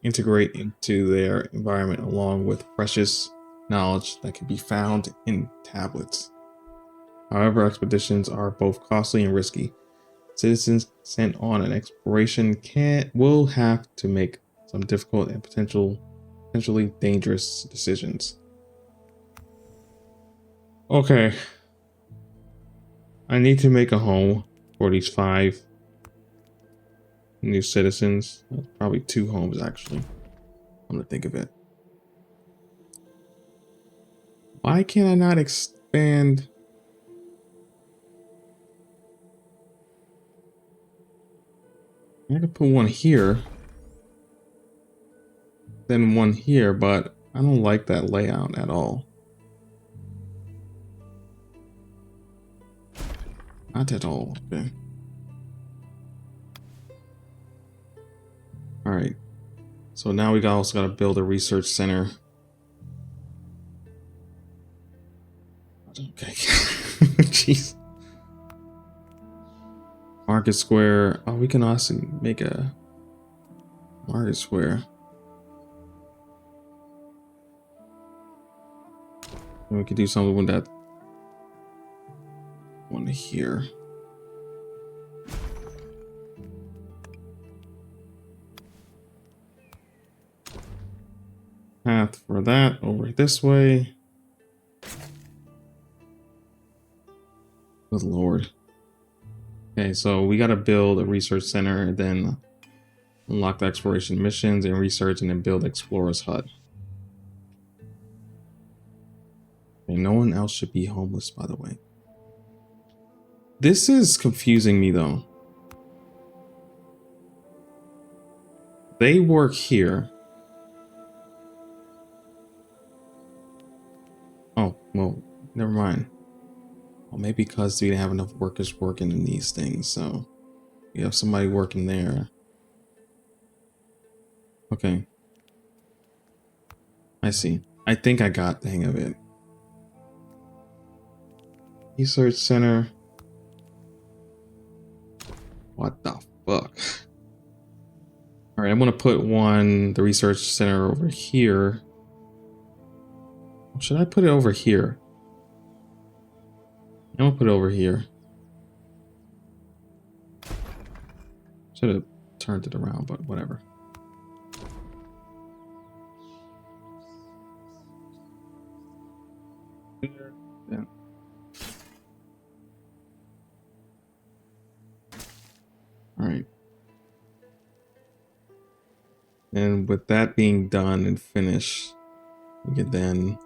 integrate into their environment, along with precious knowledge that can be found in tablets. However, expeditions are both costly and risky. Citizens sent on an exploration will have to make some difficult and potentially dangerous decisions. Okay. I need to make a home for these 5 new citizens. Probably 2 homes, actually. I'm gonna think of it. Why can I not expand? I could put one here, then one here, but I don't like that layout at all. Not at all. Okay. All right. So now we also got to build a research center. Okay. Jeez. Market Square. Oh, we can also make a Market Square. And we could do something with that one here. Path for that over this way. Good lord. Okay, so we got to build a research center and then unlock the exploration missions and research, and then build Explorer's Hut. no one else should be homeless, by the way. This is confusing me though. They work here. Oh, well, never mind. Well, maybe because we didn't have enough workers working in these things, so we have somebody working there. Okay. I see. I think I got the hang of it. Research center. What the fuck? All right, I'm gonna put the research center over here. Should I put it over here? I'm gonna put it over here. Should have turned it around, but whatever. Yeah. All right. And with that being done and finished, we can then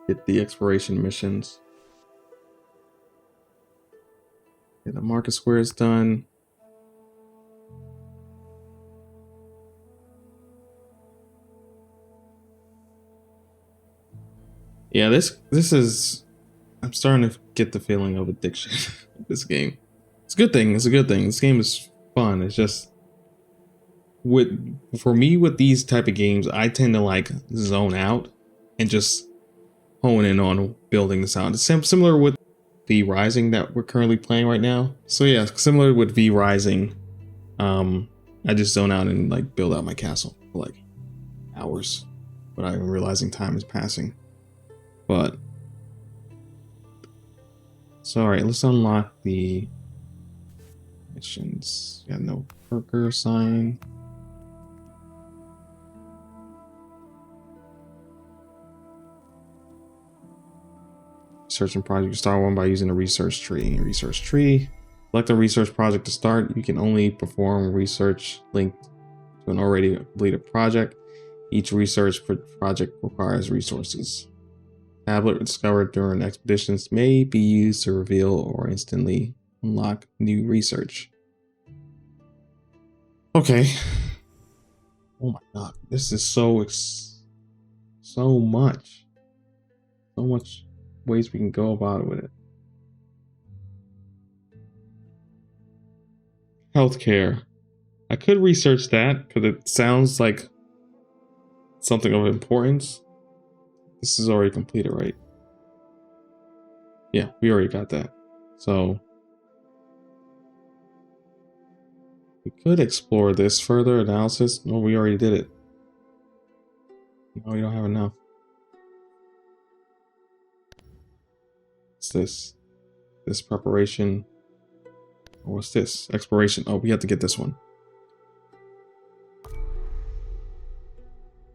get the exploration missions. Okay, the market square is done. Yeah, this is, I'm starting to get the feeling of addiction of this game. It's a good thing. It's a good thing. This game is fun. It's just for me with these type of games, I tend to like zone out and just hone in on building this out. It's similar with V Rising that we're currently playing right now. So yeah, similar with V Rising, I just zone out and like build out my castle for like hours without even realizing time is passing. But so all right, let's unlock the missions. Got no worker sign. Research project. You start one by using a research tree. Research tree. Select a research project to start. You can only perform research linked to an already completed project. Each research project requires resources. Tablet discovered during expeditions may be used to reveal or instantly unlock new research. Okay. Oh my god, this is so much. So much ways we can go about it with it. Healthcare. I could research that because it sounds like something of importance. This is already completed, right? Yeah, we already got that. So we could explore this further analysis. No, we already did it. No, we don't have enough. What's this? This preparation. Or what's this? Exploration. Oh, we have to get this one.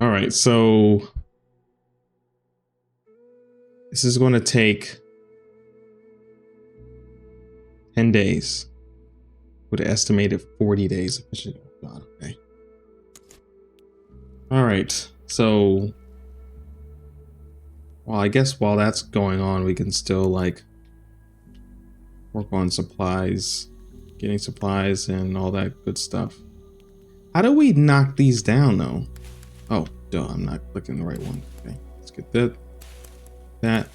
All right, so this is going to take 10 days with an estimated 40 days. Oh God, okay. All right, so well, I guess while that's going on, we can still like work on supplies, getting supplies and all that good stuff. How do we knock these down though? Oh, duh, I'm not clicking the right one. Okay, let's get that.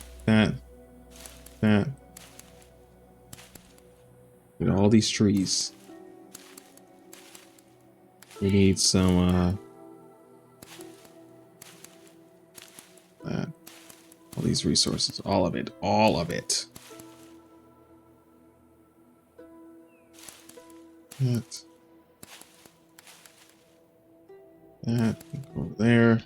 Get all these trees. We need some all these resources, all of it. That go over there.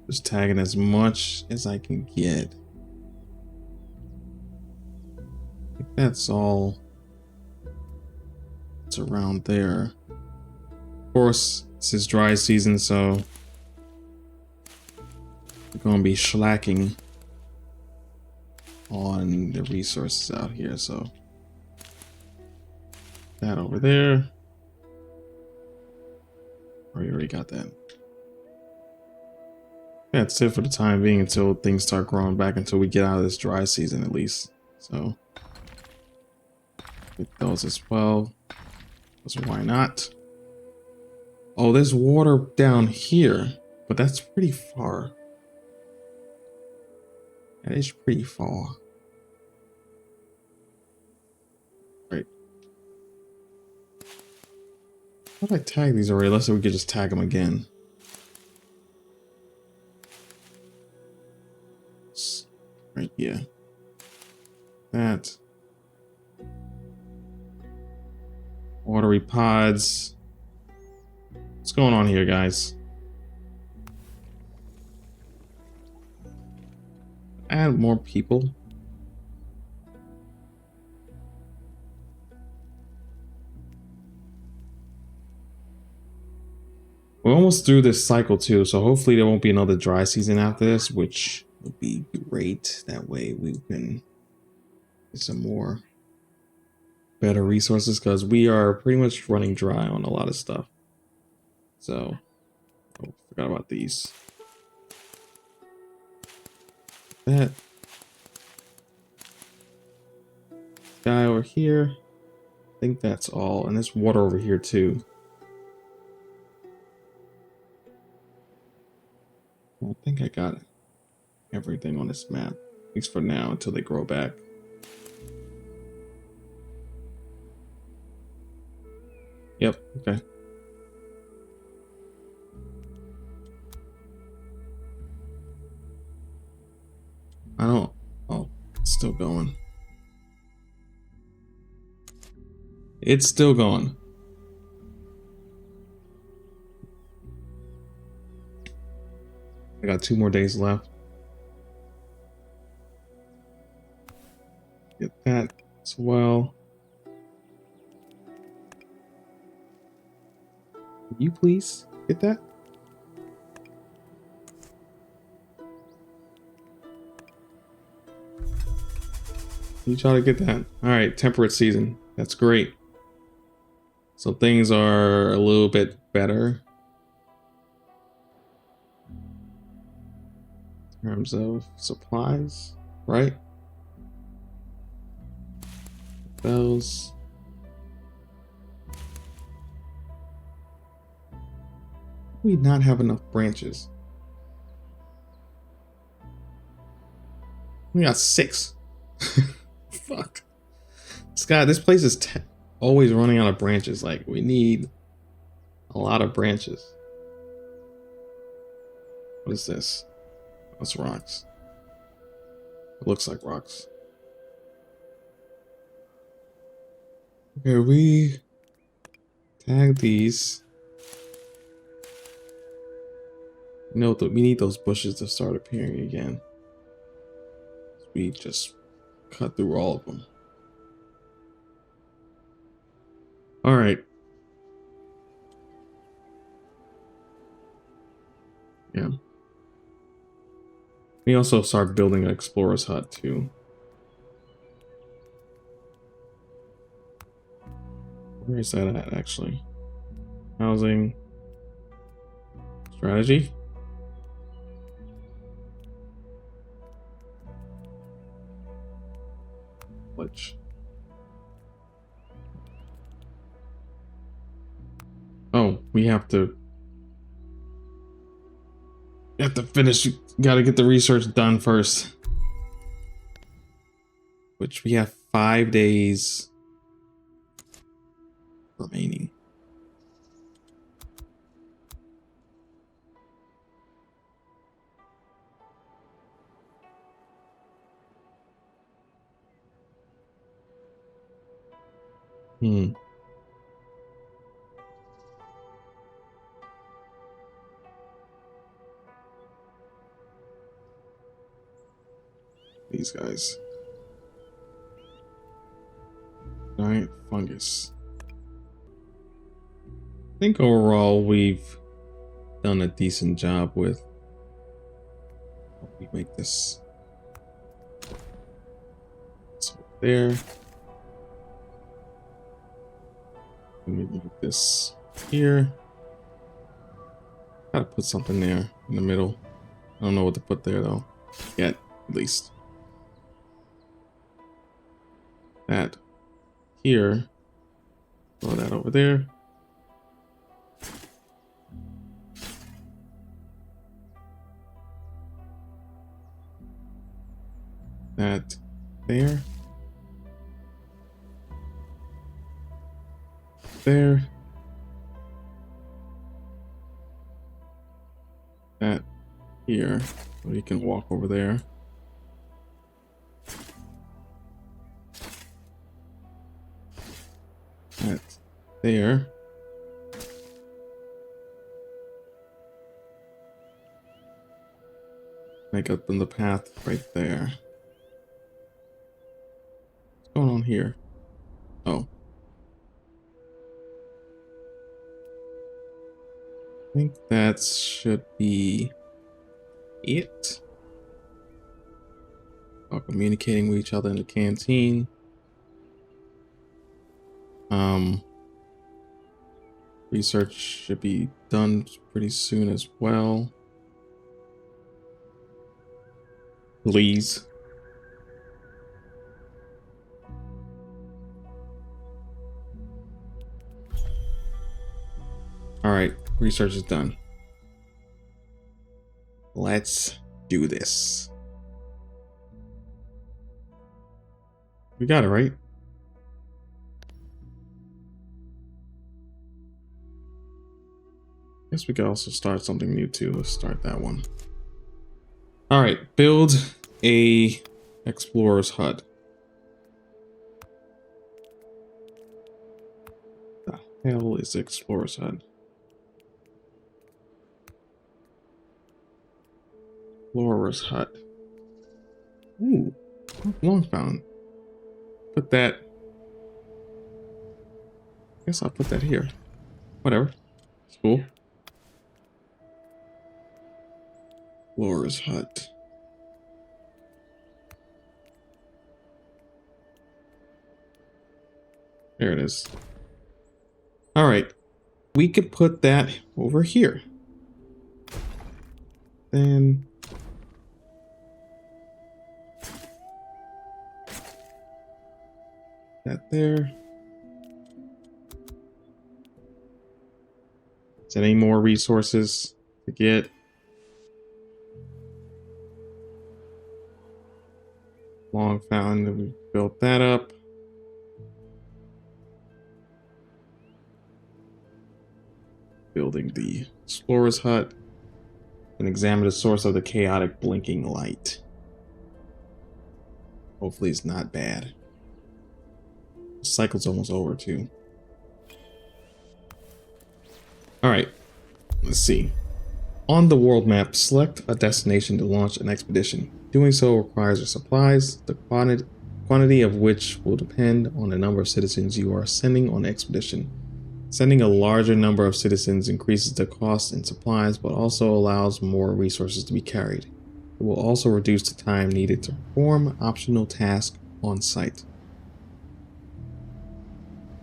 Just tagging as much as I can get. I think that's all. It's around there. Of course, this is dry season, so we're gonna be slacking on the resources out here. So that over there. Or you already got that. That's it for the time being until things start growing back, until we get out of this dry season at least. So get those as well. So why not? Oh, there's water down here, but that's pretty far. That is pretty far. Right. How did I tag these already? Let's say we could just tag them again. Right, yeah. That. Watery pods. What's going on here, guys? Add more people. We're almost through this cycle too, so hopefully there won't be another dry season after this, which would be great. That way we can get some more better resources, because we are pretty much running dry on a lot of stuff. So, oh, forgot about these. That guy over here. I think that's all, and there's water over here too. I think I got everything on this map, at least for now, until they grow back. Yep, okay. I don't... Oh, it's still going. It's still going. I got 2 more days left. Get that as well. Can you please get that? You try to get that. Alright, temperate season. That's great. So things are a little bit better in terms of supplies, right? Bells. We not have enough branches. We got 6. Fuck. This place is always running out of branches. Like, we need a lot of branches. What is this? That's rocks. It looks like rocks. Okay, we tag these. You know, we need those bushes to start appearing again. We just cut through all of them. All right. Yeah. We also start building an explorer's hut too. Where is that at, actually? Housing. Strategy. Which? Oh, we have to finish. Gotta get the research done first. Which we have 5 days remaining. These guys. Giant fungus. I think overall we've done a decent job with. We make this. So there. And we make this here. Gotta put something there in the middle. I don't know what to put there though. Yet, at least. That here. Throw that over there. That there. There. That here. So you can walk over there. That there. Make up in the path right there. What's going on here? Oh. I think that should be it. All communicating with each other in the canteen. Research should be done pretty soon as well. Please. All right, research is done. Let's do this. We got it, right? Guess we could also start something new too. Let's start that one. All right, build a explorer's hut. The hell is the explorer's hut? Explorer's hut. Ooh, long found. Put that. Guess I'll put that here. Whatever. It's cool. Explorer's hut. There it is. All right. We could put that over here. Then that there. Is there any more resources to get? Long found, we built that up. Building the explorer's hut and examine the source of the chaotic blinking light. Hopefully it's not bad. The cycle's almost over too. All right, let's see. On the world map, select a destination to launch an expedition. Doing so requires your supplies, the quantity of which will depend on the number of citizens you are sending on the expedition. Sending a larger number of citizens increases the cost in supplies, but also allows more resources to be carried. It will also reduce the time needed to perform optional tasks on site.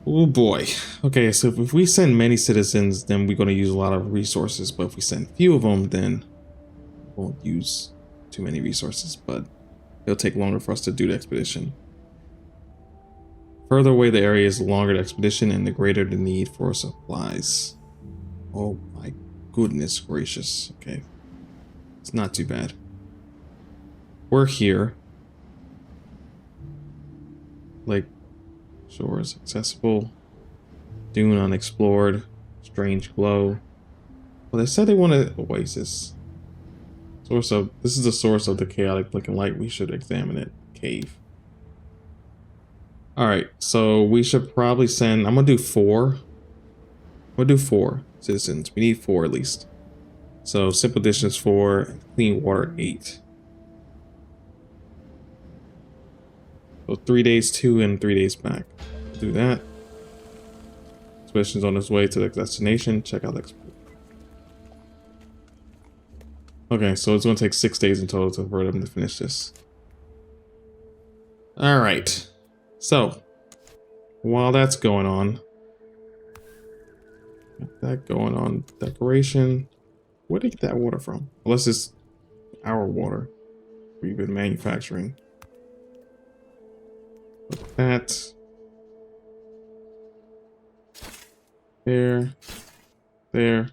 Oh boy. Okay, so if we send many citizens, then we're going to use a lot of resources, but if we send few of them, then we won't use too many resources, but it'll take longer for us to do the expedition. Further away the area is, the longer the expedition and the greater the need for supplies. Oh my goodness gracious. Okay. It's not too bad. We're here. Lake shores accessible. Dune unexplored. Strange glow. Well, they said they wanted oasis. This is the source of the chaotic blinking light. We should examine it. Cave. All right, so we should probably send. I'm gonna do 4. I'm gonna do 4 citizens. We need 4 at least. So simple dishes 4, clean water 8. So 3 days to and 3 days back. Do that. Expedition's on its way to the destination. Check out the expedition. Okay, so it's gonna take 6 days in total for them to finish this. All right. So, while that's going on, got that going on, decoration, Where did they get that water from? Unless it's our water we've been manufacturing. Put that there, there.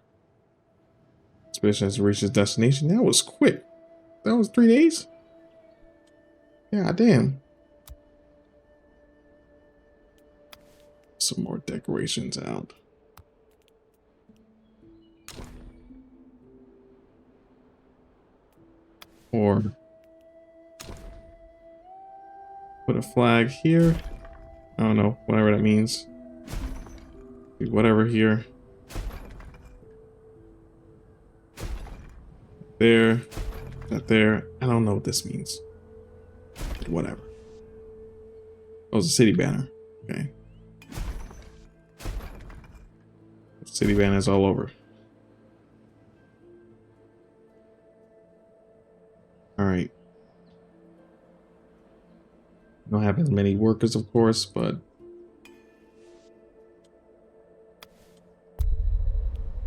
Expedition has reached its destination. That was quick. That was 3 days. Yeah, damn. Some more decorations out. Or put a flag here. I don't know, whatever that means. Do whatever here. There. That there. I don't know what this means. But whatever. Oh, it's a city banner. Okay. City banners all over. Alright. Don't have as many workers, of course, but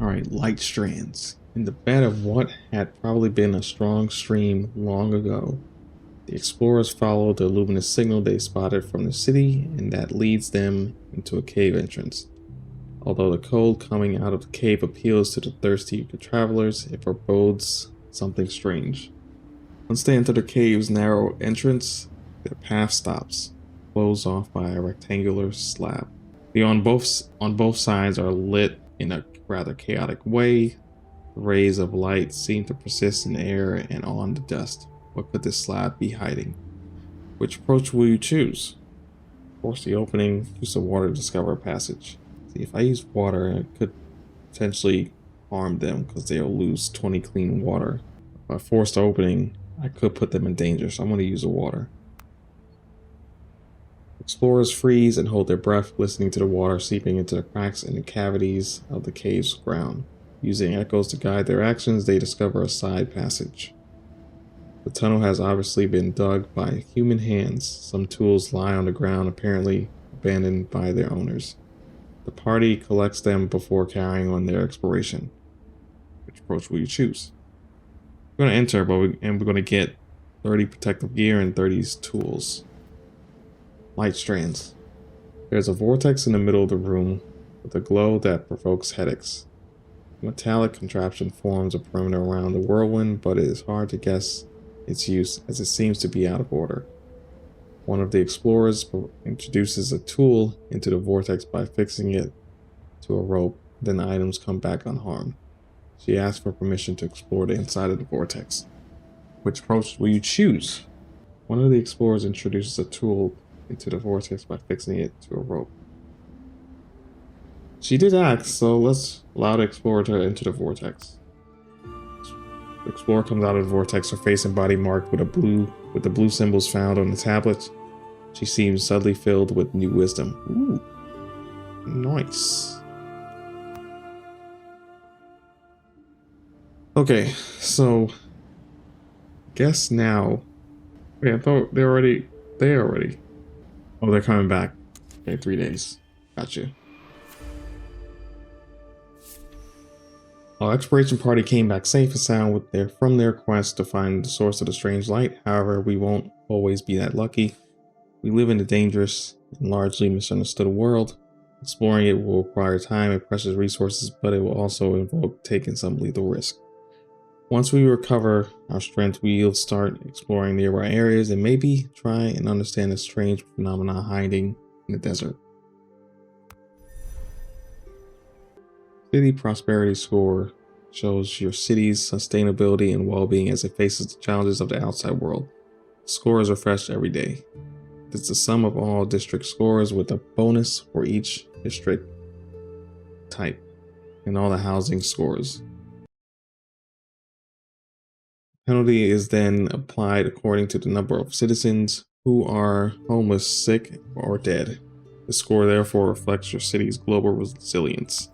alright, light strands. In the bed of what had probably been a strong stream long ago, the explorers followed the luminous signal they spotted from the city, and that leads them into a cave entrance. Although the cold coming out of the cave appeals to the thirsty travelers, it forebodes something strange. Once they enter the cave's narrow entrance, their path stops, closed off by a rectangular slab. On both sides are lit in a rather chaotic way. Rays of light seem to persist in the air and on the dust. What could this slab be hiding? Which approach will you choose? Force the opening, use the water to discover a passage. See, if I use water, it could potentially harm them because they'll lose 20 clean water. If I force the opening, I could put them in danger, so I'm going to use the water. Explorers freeze and hold their breath, listening to the water seeping into the cracks and the cavities of the cave's ground. Using echoes to guide their actions, they discover a side passage. The tunnel has obviously been dug by human hands. Some tools lie on the ground, apparently abandoned by their owners. The party collects them before carrying on their exploration. Which approach will you choose? We're going to enter, but we're going to get 30 protective gear and 30 tools. Light strands. There's a vortex in the middle of the room with a glow that provokes headaches. A metallic contraption forms a perimeter around the whirlwind, but it is hard to guess its use as it seems to be out of order. One of the explorers introduces a tool into the vortex by fixing it to a rope, then the items come back unharmed. She asks for permission to explore the inside of the vortex. Which approach will you choose? One of the explorers introduces a tool into the vortex by fixing it to a rope. She did ask, so let's allow the explorer to enter the vortex. The explorer comes out of the vortex, her face and body marked with the blue symbols found on the tablet. She seems suddenly filled with new wisdom. Ooh, nice. Okay, so guess now. Wait, I thought they're already there already. Oh, they're coming back. Okay, 3 days. Gotcha. Our exploration party came back safe and sound from their quest to find the source of the strange light. However, we won't always be that lucky. We live in a dangerous and largely misunderstood world. Exploring it will require time and precious resources, but it will also involve taking some lethal risk. Once we recover our strength, we'll start exploring nearby areas and maybe try and understand the strange phenomena hiding in the desert. City Prosperity Score shows your city's sustainability and well-being as it faces the challenges of the outside world. The score is refreshed every day. It's the sum of all district scores with a bonus for each district type and all the housing scores. Penalty is then applied according to the number of citizens who are homeless, sick, or dead. The score therefore reflects your city's global resilience.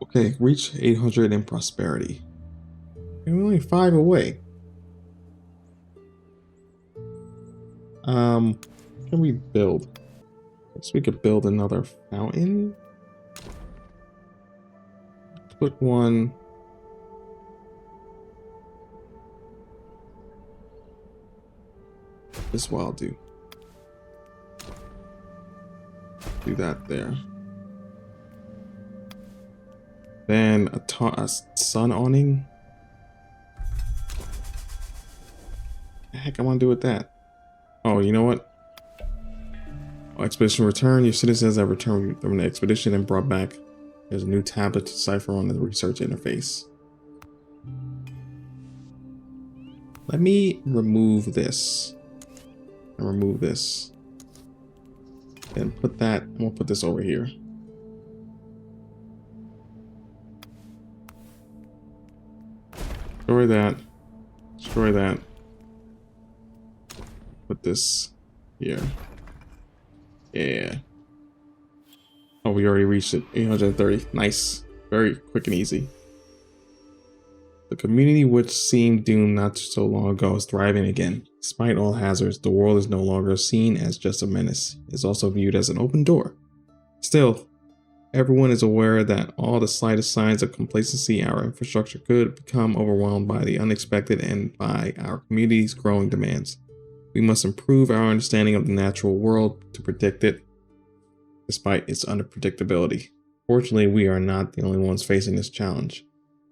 Okay, reach 800 in prosperity. And we're only 5 away. Can we build? Guess we could build another fountain. put one. This is what I'll do. Do that there. Then a sun awning. The heck I want to do with that? Oh, you know what? Expedition return. Your citizens have returned from the expedition and brought back. There's a new tablet to decipher on the research interface. Let me remove this. And remove this. Then put that. I'm gonna put this over here. Destroy that. Destroy that. Put this here. Yeah. Oh, we already reached it. 830. Nice. Very quick and easy. The community which seemed doomed not so long ago is thriving again. Despite all hazards, the world is no longer seen as just a menace. It's also viewed as an open door. Still, everyone is aware that all the slightest signs of complacency, our infrastructure could become overwhelmed by the unexpected and by our community's growing demands. We must improve our understanding of the natural world to predict it, despite its unpredictability. Fortunately, we are not the only ones facing this challenge.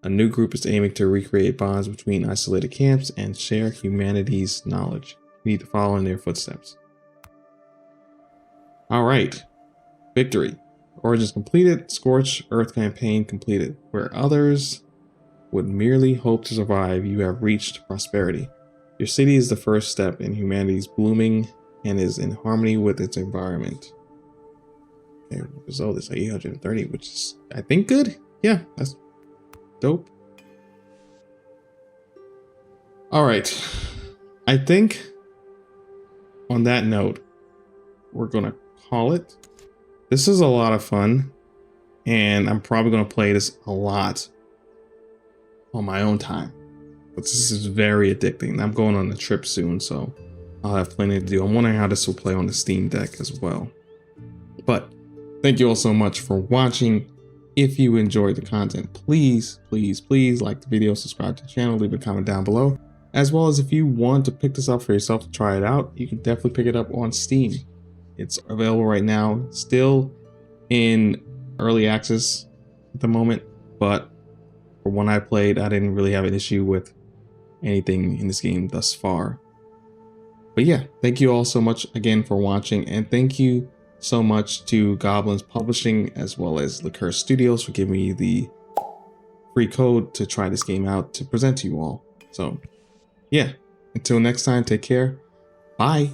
A new group is aiming to recreate bonds between isolated camps and share humanity's knowledge. We need to follow in their footsteps. All right. Victory. Origins completed. Scorched Earth campaign completed. Where others would merely hope to survive, you have reached prosperity. Your city is the first step in humanity's blooming and is in harmony with its environment. Okay, result is 830, which is, I think, good. Yeah, that's dope. All right. I think on that note, we're going to call it. This is a lot of fun, and I'm probably going to play this a lot on my own time. But this is very addicting. I'm going on a trip soon, so I'll have plenty to do. I'm wondering how this will play on the Steam Deck as well. But thank you all so much for watching. If you enjoyed the content, please, please, please like the video, subscribe to the channel, leave a comment down below. As well as if you want to pick this up for yourself to try it out, you can definitely pick it up on Steam. It's available right now, still in early access at the moment, but for when I played, I didn't really have an issue with anything in this game thus far. But yeah, thank you all so much again for watching, and thank you so much to Goblinz Publishing as well as Leikir Studios for giving me the free code to try this game out to present to you all. So yeah, until next time, take care. Bye.